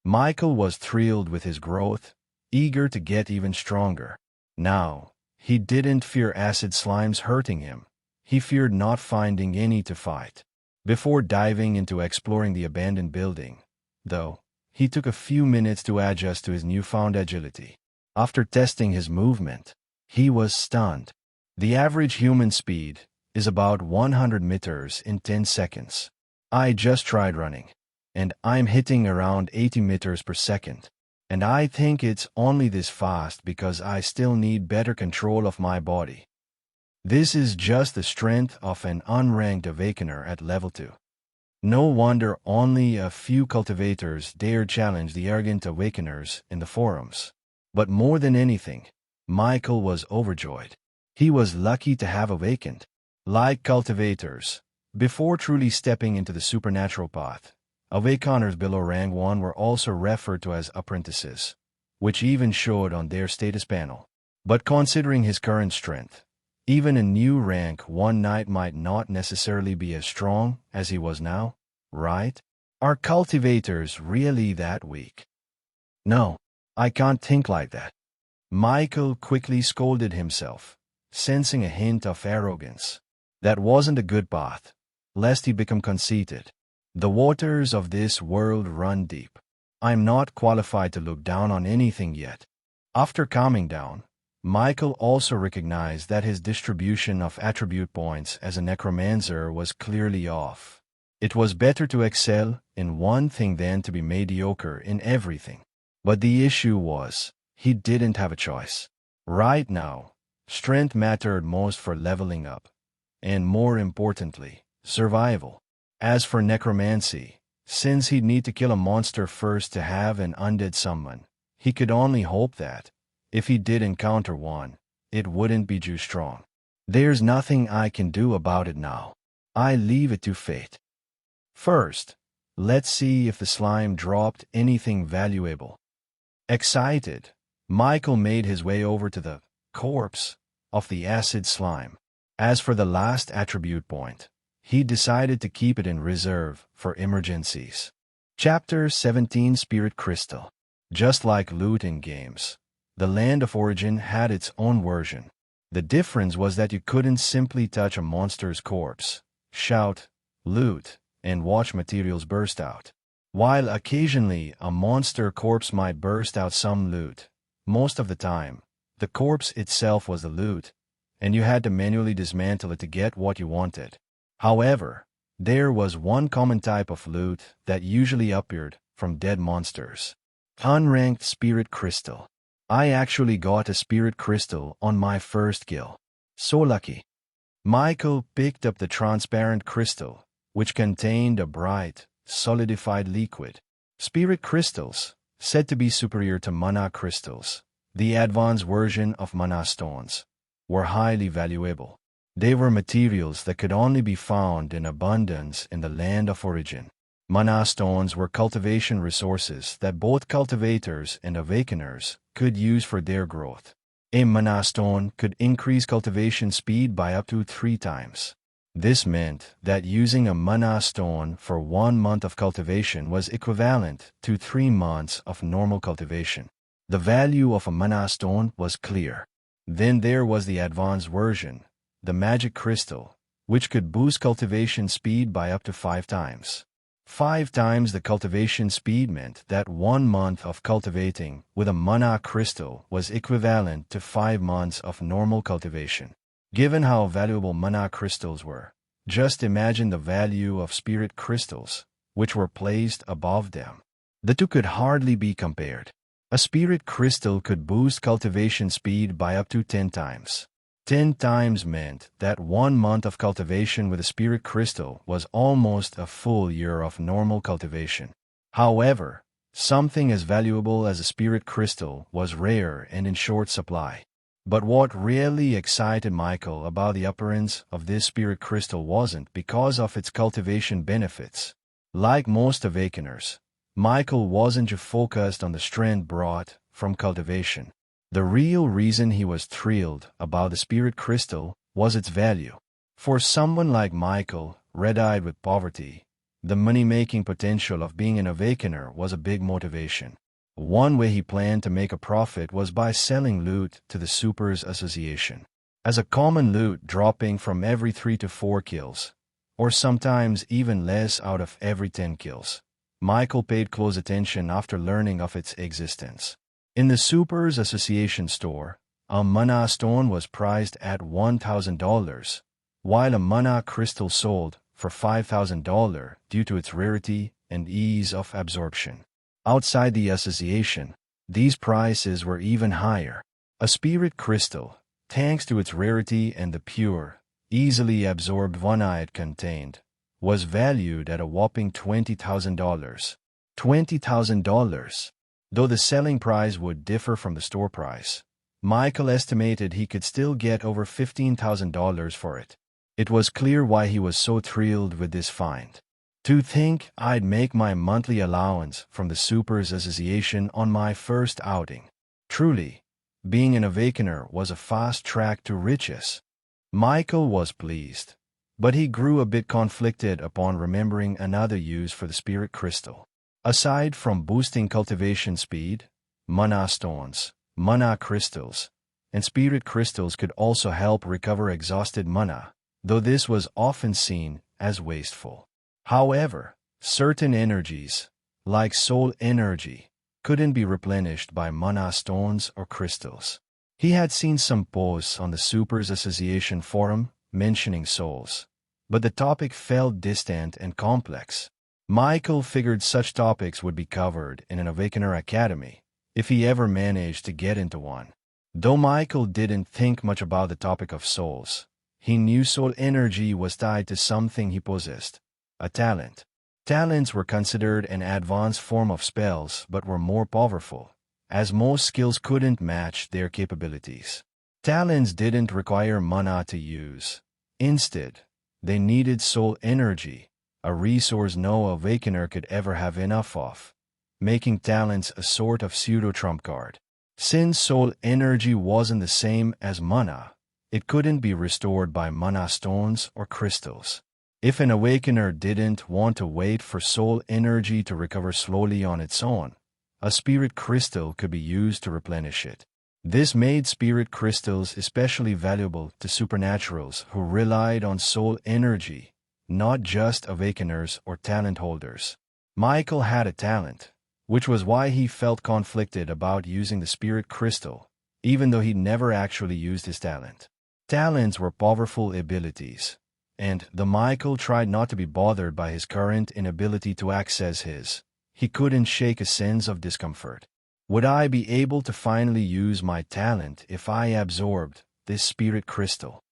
Michael was thrilled with his growth, eager to get even stronger. Now, he didn't fear acid slimes hurting him. He feared not finding any to fight. Before diving into exploring the abandoned building, though, he took a few minutes to adjust to his newfound agility. After testing his movement, he was stunned. The average human speed is about 100 meters in 10 seconds. I just tried running, and I'm hitting around 80 meters per second. And I think it's only this fast because I still need better control of my body. This is just the strength of an unranked Awakener at level 2. No wonder only a few cultivators dare challenge the arrogant Awakeners in the forums. But more than anything, Michael was overjoyed. He was lucky to have awakened. Like cultivators, before truly stepping into the supernatural path, Awakeners below rank 1 were also referred to as apprentices, which even showed on their status panel. But considering his current strength, even a new rank 1 knight might not necessarily be as strong as he was now, right? Are cultivators really that weak? No, I can't think like that. Michael quickly scolded himself, sensing a hint of arrogance. That wasn't a good path, lest he become conceited. The waters of this world run deep. I'm not qualified to look down on anything yet. After calming down, Michael also recognized that his distribution of attribute points as a necromancer was clearly off. It was better to excel in one thing than to be mediocre in everything. But the issue was, he didn't have a choice. Right now, strength mattered most for leveling up, and more importantly, survival. As for necromancy, since he'd need to kill a monster first to have an undead summon, he could only hope that, if he did encounter one, it wouldn't be too strong. There's nothing I can do about it now. I leave it to fate. First, let's see if the slime dropped anything valuable. Excited, Michael made his way over to the corpse of the acid slime. As for the last attribute point, he decided to keep it in reserve for emergencies. Chapter 17 Spirit Crystal. Just like loot in games, the Land of Origin had its own version. The difference was that you couldn't simply touch a monster's corpse, shout, loot, and watch materials burst out. While occasionally a monster corpse might burst out some loot, most of the time, the corpse itself was the loot, and you had to manually dismantle it to get what you wanted. However, there was one common type of loot that usually appeared from dead monsters. Unranked Spirit Crystal. I actually got a Spirit Crystal on my first kill. So lucky. Michael picked up the transparent crystal, which contained a bright, solidified liquid. Spirit crystals, said to be superior to mana crystals, the advanced version of mana stones, were highly valuable. They were materials that could only be found in abundance in the Land of Origin. Mana stones were cultivation resources that both cultivators and awakeners could use for their growth. A mana stone could increase cultivation speed by up to 3 times. This meant that using a mana stone for 1 month of cultivation was equivalent to 3 months of normal cultivation. The value of a mana stone was clear. Then there was the advanced version, the magic crystal, which could boost cultivation speed by up to 5 times. 5 times the cultivation speed meant that 1 month of cultivating with a mana crystal was equivalent to 5 months of normal cultivation. Given how valuable mana crystals were, just imagine the value of spirit crystals, which were placed above them. The two could hardly be compared. A spirit crystal could boost cultivation speed by up to 10 times. 10 times meant that 1 month of cultivation with a spirit crystal was almost a full year of normal cultivation. However, something as valuable as a spirit crystal was rare and in short supply. But what really excited Michael about the appearance of this spirit crystal wasn't because of its cultivation benefits. Like most Awakeners, Michael wasn't just focused on the strength brought from cultivation. The real reason he was thrilled about the spirit crystal was its value. For someone like Michael, red-eyed with poverty, the money-making potential of being an Awakener was a big motivation. One way he planned to make a profit was by selling loot to the Supers Association. As a common loot dropping from every 3 to 4 kills, or sometimes even less out of every 10 kills. Michael paid close attention after learning of its existence. In the Supers Association store, a mana stone was priced at $1,000, while a mana crystal sold for $5,000 due to its rarity and ease of absorption. Outside the association, these prices were even higher. A spirit crystal, thanks to its rarity and the pure, easily absorbed mana it contained, was valued at a whopping $20,000. $20,000. Though the selling price would differ from the store price, Michael estimated he could still get over $15,000 for it. It was clear why he was so thrilled with this find. To think I'd make my monthly allowance from the Supers Association on my first outing. Truly, being an Awakener was a fast track to riches. Michael was pleased, but he grew a bit conflicted upon remembering another use for the spirit crystal. Aside from boosting cultivation speed, mana stones, mana crystals, and spirit crystals could also help recover exhausted mana, though this was often seen as wasteful. However, certain energies, like soul energy, couldn't be replenished by mana stones or crystals. He had seen some posts on the Supers Association forum mentioning souls, but the topic felt distant and complex. Michael figured such topics would be covered in an Awakener Academy, if he ever managed to get into one. Though Michael didn't think much about the topic of souls, he knew soul energy was tied to something he possessed, a talent. Talents were considered an advanced form of spells but were more powerful, as most skills couldn't match their capabilities. Talents didn't require mana to use. Instead, they needed soul energy, a resource no Awakener could ever have enough of, making talents a sort of pseudo-trump card. Since soul energy wasn't the same as mana, it couldn't be restored by mana stones or crystals. If an Awakener didn't want to wait for soul energy to recover slowly on its own, a spirit crystal could be used to replenish it. This made spirit crystals especially valuable to supernaturals who relied on soul energy, not just Awakeners or talent holders. Michael had a talent, which was why he felt conflicted about using the spirit crystal, even though he never actually used his talent. Talents were powerful abilities, and though Michael tried not to be bothered by his current inability to access his, he couldn't shake a sense of discomfort. Would I be able to finally use my talent if I absorbed this spirit crystal?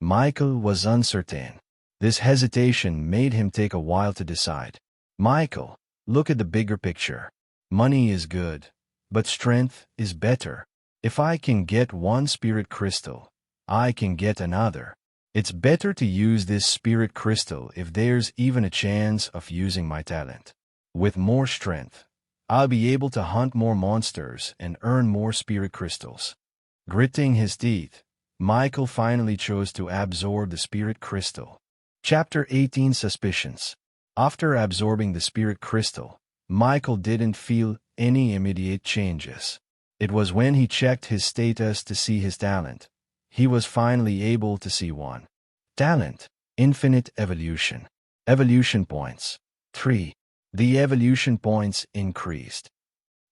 Michael was uncertain. This hesitation made him take a while to decide. Michael, look at the bigger picture. Money is good, but strength is better. If I can get one spirit crystal, I can get another. It's better to use this spirit crystal if there's even a chance of using my talent. With more strength, I'll be able to hunt more monsters and earn more spirit crystals. Gritting his teeth, Michael finally chose to absorb the spirit crystal. Chapter 18 Suspicions. After absorbing the spirit crystal, Michael didn't feel any immediate changes. It was when he checked his status to see his talent. He was finally able to see one. Talent, infinite evolution. Evolution points, 3. The evolution points increased.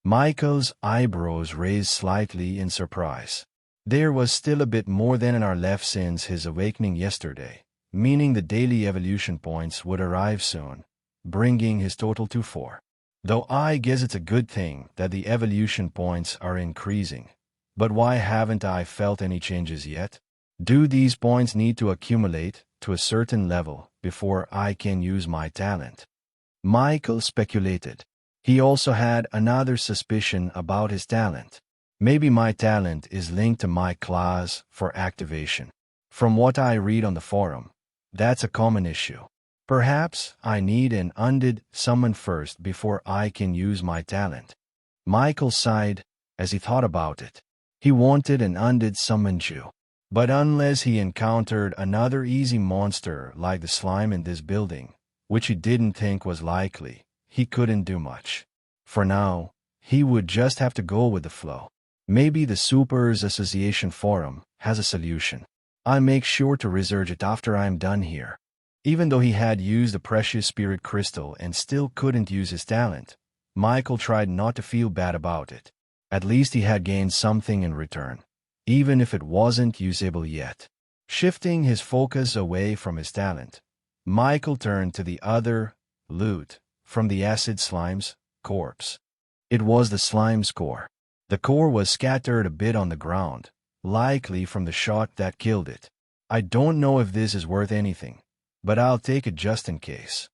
Michael's eyebrows raised slightly in surprise. There was still a bit more than an hour left since his awakening yesterday, meaning the daily evolution points would arrive soon. bringing his total to 4. Though I guess it's a good thing that the evolution points are increasing. But why haven't I felt any changes yet? Do these points need to accumulate to a certain level before I can use my talent? Michael speculated. He also had another suspicion about his talent. Maybe my talent is linked to my class for activation. From what I read on the forum, that's a common issue. Perhaps I need an undead summon first before I can use my talent. Michael sighed as he thought about it. He wanted an undead summon Jew. But unless he encountered another easy monster like the slime in this building, which he didn't think was likely, he couldn't do much. For now, he would just have to go with the flow. Maybe the Supers Association forum has a solution. I'll make sure to research it after I'm done here. Even though he had used the precious spirit crystal and still couldn't use his talent, Michael tried not to feel bad about it. At least he had gained something in return, even if it wasn't usable yet. Shifting his focus away from his talent, Michael turned to the other loot from the acid slime's corpse. It was the slime's core. The core was scattered a bit on the ground, likely from the shot that killed it. I don't know if this is worth anything, but I'll take it just in case.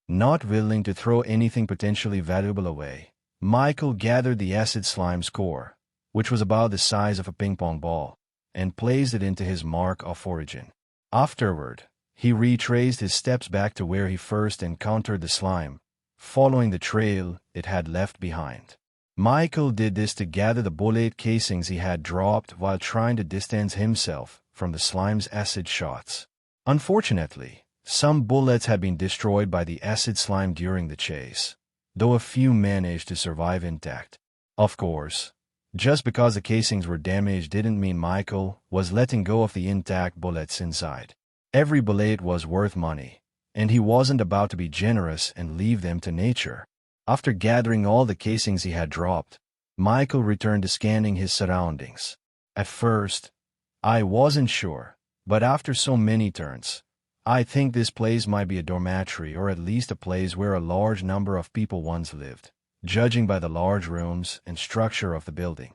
Not willing to throw anything potentially valuable away, Michael gathered the acid slime's core, which was about the size of a ping-pong ball, and placed it into his mark of origin. Afterward, he retraced his steps back to where he first encountered the slime, following the trail it had left behind. Michael did this to gather the bullet casings he had dropped while trying to distance himself from the slime's acid shots. Unfortunately, some bullets had been destroyed by the acid slime during the chase, though a few managed to survive intact. Of course, just because the casings were damaged didn't mean Michael was letting go of the intact bullets inside. Every bullet was worth money, and he wasn't about to be generous and leave them to nature. After gathering all the casings he had dropped, Michael returned to scanning his surroundings. At first, I wasn't sure, but after so many turns, I think this place might be a dormitory or at least a place where a large number of people once lived, judging by the large rooms and structure of the building.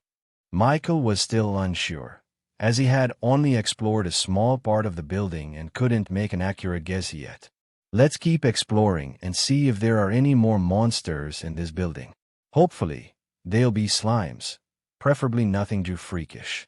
Michael was still unsure, as he had only explored a small part of the building and couldn't make an accurate guess yet. Let's keep exploring and see if there are any more monsters in this building. Hopefully, they'll be slimes, preferably nothing too freakish.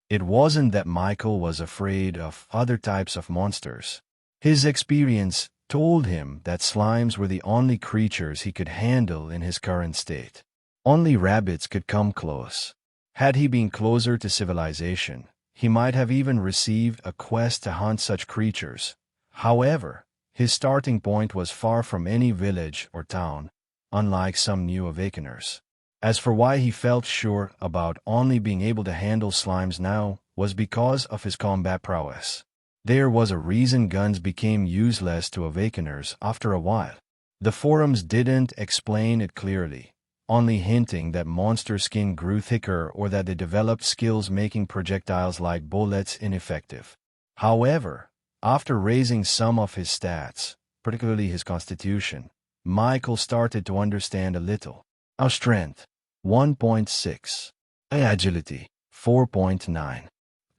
It wasn't that Michael was afraid of other types of monsters. His experience told him that slimes were the only creatures he could handle in his current state. Only rabbits could come close. Had he been closer to civilization, he might have even received a quest to hunt such creatures. However, his starting point was far from any village or town, unlike some new Awakeners. As for why he felt sure about only being able to handle slimes now, was because of his combat prowess. There was a reason guns became useless to Awakeners after a while. The forums didn't explain it clearly, only hinting that monster skin grew thicker or that they developed skills making projectiles like bullets ineffective. However, after raising some of his stats, particularly his constitution, Michael started to understand a little. Our strength, 1.6. Agility, 4.9.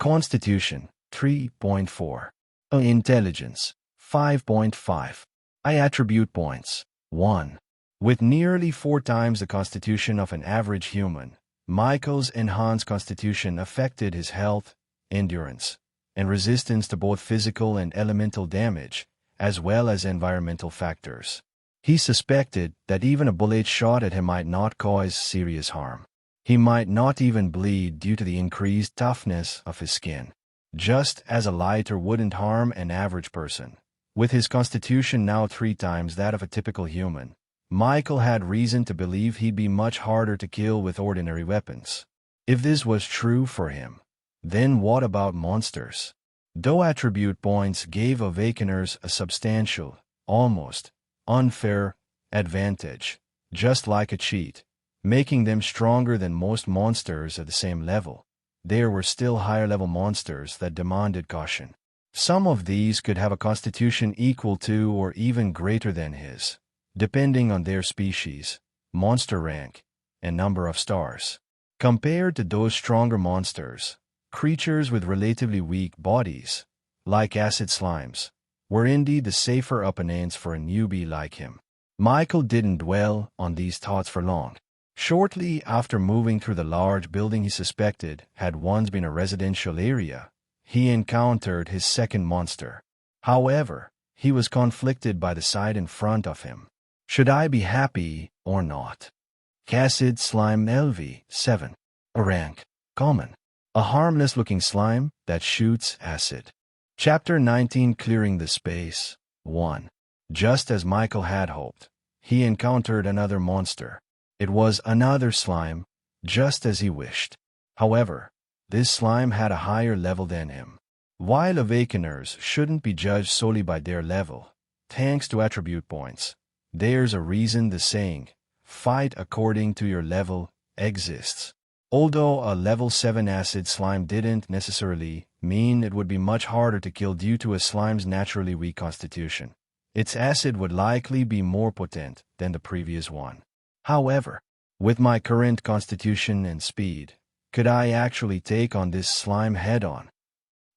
Constitution, 3.4. Intelligence, 5.5. Attribute points, 1. With nearly 4 times the constitution of an average human, Michael's enhanced constitution affected his health, endurance, and resistance to both physical and elemental damage, as well as environmental factors. He suspected that even a bullet shot at him might not cause serious harm. He might not even bleed due to the increased toughness of his skin, just as a lighter wouldn't harm an average person. With his constitution now 3 times that of a typical human, Michael had reason to believe he'd be much harder to kill with ordinary weapons. If this was true for him, then what about monsters? Though attribute points gave Awakeners a substantial, almost unfair advantage, just like a cheat, making them stronger than most monsters at the same level, there were still higher-level monsters that demanded caution. Some of these could have a constitution equal to or even greater than his, depending on their species, monster rank, and number of stars. Compared to those stronger monsters, creatures with relatively weak bodies, like acid slimes, were indeed the safer opponents for a newbie like him. Michael didn't dwell on these thoughts for long. Shortly after moving through the large building he suspected had once been a residential area, he encountered his second monster. However, he was conflicted by the sight in front of him. Should I be happy or not? Acid Slime LV7. A rank. Common. A harmless-looking slime that shoots acid. Chapter 19 Clearing the Space. 1. Just as Michael had hoped, he encountered another monster. It was another slime, just as he wished. However, this slime had a higher level than him. While Awakeners shouldn't be judged solely by their level, thanks to attribute points, there's a reason the saying, "Fight according to your level," exists. Although a level 7 acid slime didn't necessarily mean it would be much harder to kill due to a slime's naturally weak constitution, its acid would likely be more potent than the previous one. However, with my current constitution and speed, could I actually take on this slime head-on?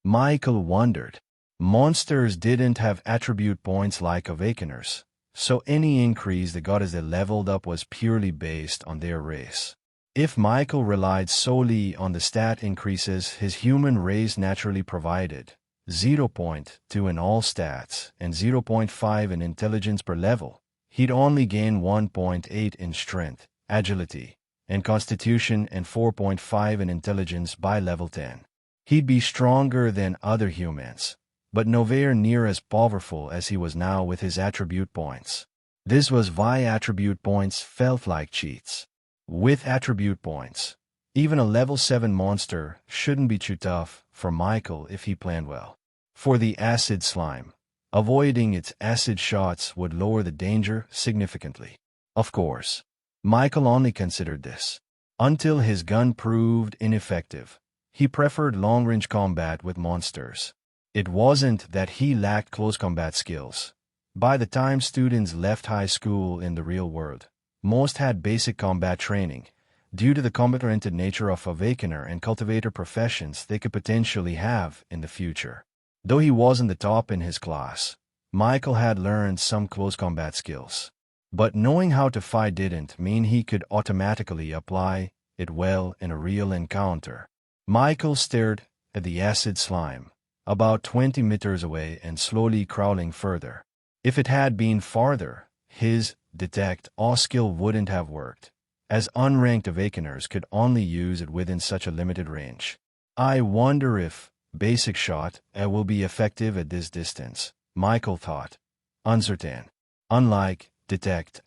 Michael wondered. Monsters didn't have attribute points like Awakeners, so any increase they got as they leveled up was purely based on their race. If Michael relied solely on the stat increases his human race naturally provided, 0.2 in all stats and 0.5 in intelligence per level, he'd only gain 1.8 in strength, agility, and constitution and 4.5 in intelligence by level 10. He'd be stronger than other humans, but nowhere near as powerful as he was now with his attribute points. This was why attribute points felt like cheats. With attribute points, even a level 7 monster shouldn't be too tough for Michael if he planned well. For the acid slime, avoiding its acid shots would lower the danger significantly. Of course, Michael only considered this. Until his gun proved ineffective, he preferred long-range combat with monsters. It wasn't that he lacked close combat skills. By the time students left high school in the real world, most had basic combat training. Due to the combat-oriented nature of Awakener and Cultivator professions they could potentially have in the future. Though he wasn't the top in his class, Michael had learned some close combat skills. But knowing how to fight didn't mean he could automatically apply it well in a real encounter. Michael stared at the acid slime, about 20 meters away and slowly crawling further. If it had been farther, his detect awe skill wouldn't have worked, as unranked Awakeners could only use it within such a limited range. I wonder if basic shot will be effective at this distance, Michael thought, uncertain. Unlike detect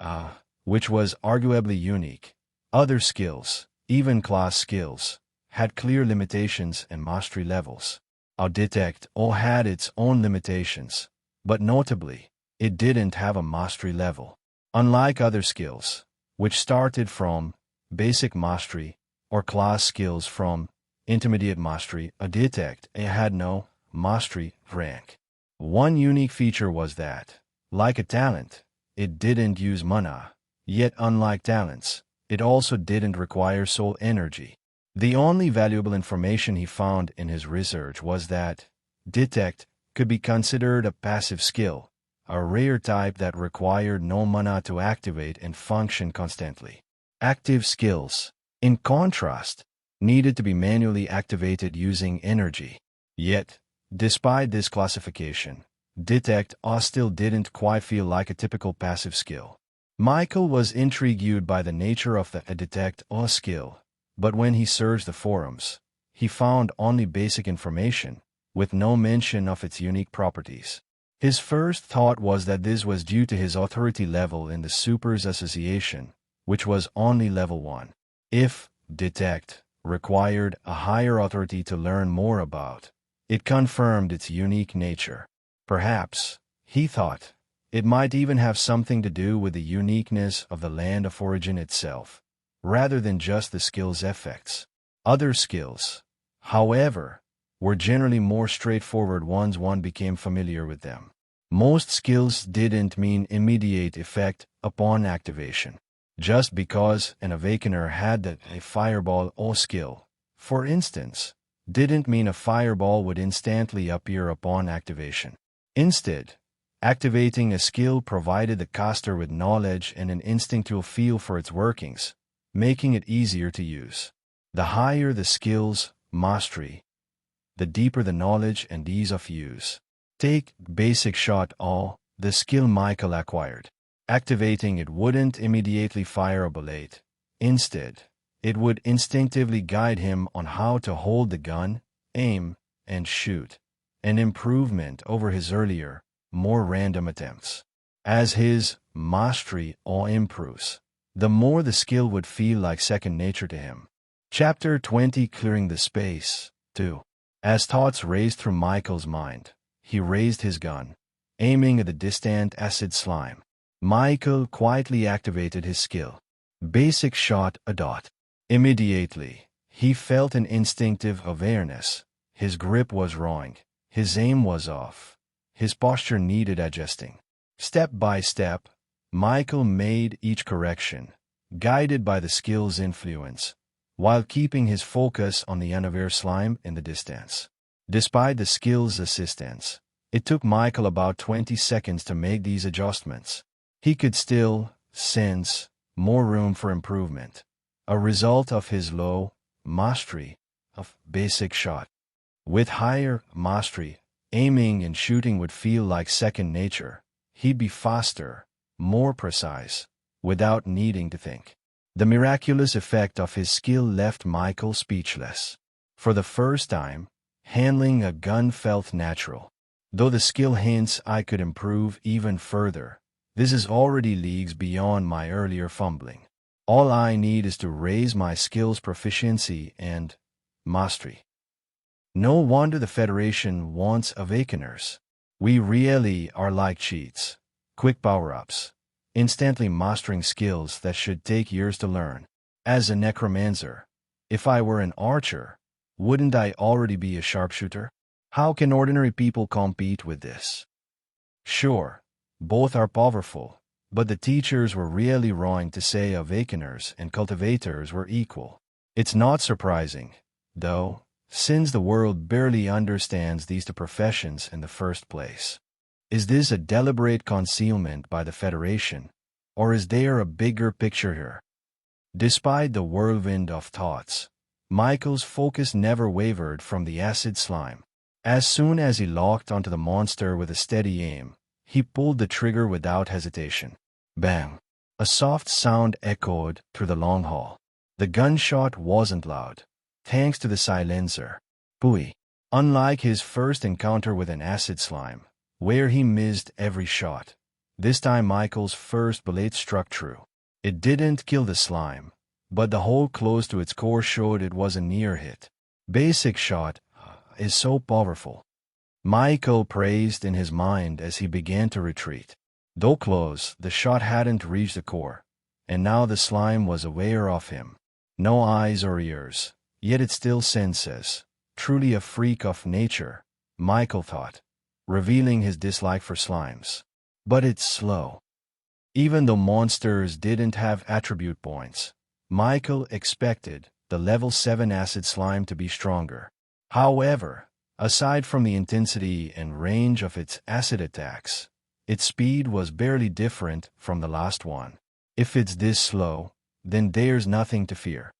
which was arguably unique, other skills, even class skills, had clear limitations and mastery levels. Our detect had its own limitations, but notably, it didn't have a mastery level. Unlike other skills, which started from basic mastery or class skills from intermediate mastery, a detect had no mastery rank. One unique feature was that, like a talent, it didn't use mana, yet unlike talents, it also didn't require soul energy. The only valuable information he found in his research was that detect could be considered a passive skill, a rare type that required no mana to activate and function constantly. Active skills, in contrast, needed to be manually activated using energy. Yet, despite this classification, detect still didn't quite feel like a typical passive skill. Michael was intrigued by the nature of the detect skill, but when he searched the forums, he found only basic information, with no mention of its unique properties. His first thought was that this was due to his authority level in the Supers Association, which was only level 1. If detect required a higher authority to learn more about, it confirmed its unique nature. Perhaps, he thought, it might even have something to do with the uniqueness of the land of origin itself, rather than just the skill's effects. Other skills, however, were generally more straightforward once one became familiar with them. Most skills didn't mean immediate effect upon activation. Just because an Awakener had a fireball or skill, for instance, didn't mean a fireball would instantly appear upon activation. Instead, activating a skill provided the caster with knowledge and an instinctual feel for its workings, making it easier to use. The higher the skill's mastery, the deeper the knowledge and ease of use. Take basic shot all, the skill Michael acquired. Activating it wouldn't immediately fire a bullet. Instead, it would instinctively guide him on how to hold the gun, aim, and shoot, an improvement over his earlier, more random attempts. As his mastery all improves, the more the skill would feel like second nature to him. Chapter 20 Clearing the Space 2. As thoughts raced through Michael's mind, he raised his gun, aiming at the distant acid slime. Michael quietly activated his skill. Basic shot a dot. Immediately, he felt an instinctive awareness. His grip was wrong. His aim was off. His posture needed adjusting. Step by step, Michael made each correction, guided by the skill's influence, while keeping his focus on the unaware slime in the distance. Despite the skill's assistance, it took Michael about 20 seconds to make these adjustments. He could still sense more room for improvement, a result of his low mastery of basic shot. With higher mastery, aiming and shooting would feel like second nature. He'd be faster, more precise, without needing to think. The miraculous effect of his skill left Michael speechless. For the first time, handling a gun felt natural. Though the skill hints I could improve even further, this is already leagues beyond my earlier fumbling. All I need is to raise my skill's proficiency and mastery. No wonder the Federation wants Awakeners. We really are like cheats, quick power-ups, instantly mastering skills that should take years to learn. As a Necromancer, if I were an archer, wouldn't I already be a sharpshooter? How can ordinary people compete with this? Sure, both are powerful, but the teachers were really wrong to say Awakeners and cultivators were equal. It's not surprising, though, since the world barely understands these two professions in the first place. Is this a deliberate concealment by the Federation, or is there a bigger picture here? Despite the whirlwind of thoughts, Michael's focus never wavered from the acid slime. As soon as he locked onto the monster with a steady aim, he pulled the trigger without hesitation. Bang! A soft sound echoed through the long hall. The gunshot wasn't loud, thanks to the silencer. Pooey. Unlike his first encounter with an acid slime, where he missed every shot, this time Michael's first bullet struck true. It didn't kill the slime, but the hole close to its core showed it was a near hit. Basic shot is so powerful. Michael praised in his mind as he began to retreat. Though close, the shot hadn't reached the core, and now the slime was aware of him. No eyes or ears, yet it still senses. Truly a freak of nature, Michael thought, revealing his dislike for slimes. But it's slow. Even though monsters didn't have attribute points, Michael expected the level 7 acid slime to be stronger. However, aside from the intensity and range of its acid attacks, its speed was barely different from the last one. If it's this slow, then there's nothing to fear.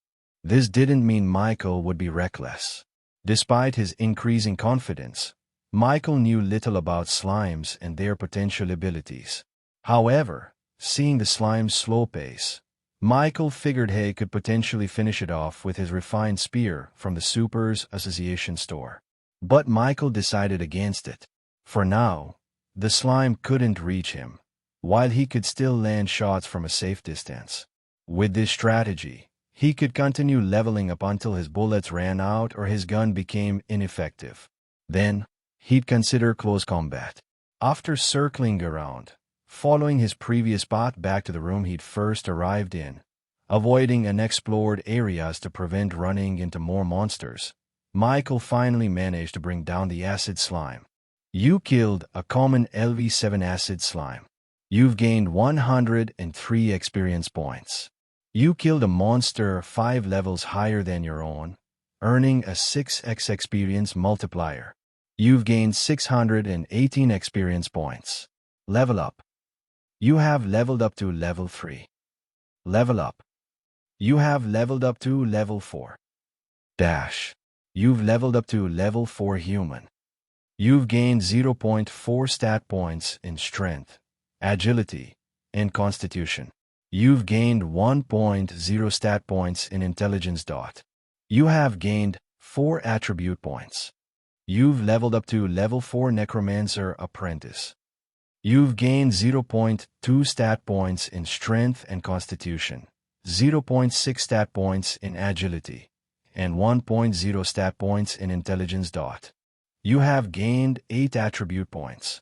This didn't mean Michael would be reckless. Despite his increasing confidence, Michael knew little about slimes and their potential abilities. However, seeing the slime's slow pace, Michael figured he could potentially finish it off with his refined spear from the Supers Association store. But Michael decided against it. For now, the slime couldn't reach him, while he could still land shots from a safe distance. With this strategy, he could continue leveling up until his bullets ran out or his gun became ineffective. Then, he'd consider close combat. After circling around, following his previous path back to the room he'd first arrived in, avoiding unexplored areas to prevent running into more monsters, Michael finally managed to bring down the acid slime. You killed a common LV7 acid slime. You've gained 103 experience points. You killed a monster 5 levels higher than your own, earning a 6x experience multiplier. You've gained 618 experience points. Level up. You have leveled up to level 3. Level up. You have leveled up to level 4. Dash. You've leveled up to level 4 human. You've gained 0.4 stat points in strength, agility, and constitution. You've gained 1.0 stat points in intelligence. You have gained 4 attribute points. You've leveled up to level 4 Necromancer apprentice. You've gained 0.2 stat points in strength and constitution, 0.6 stat points in agility, and 1.0 stat points in intelligence. You have gained 8 attribute points.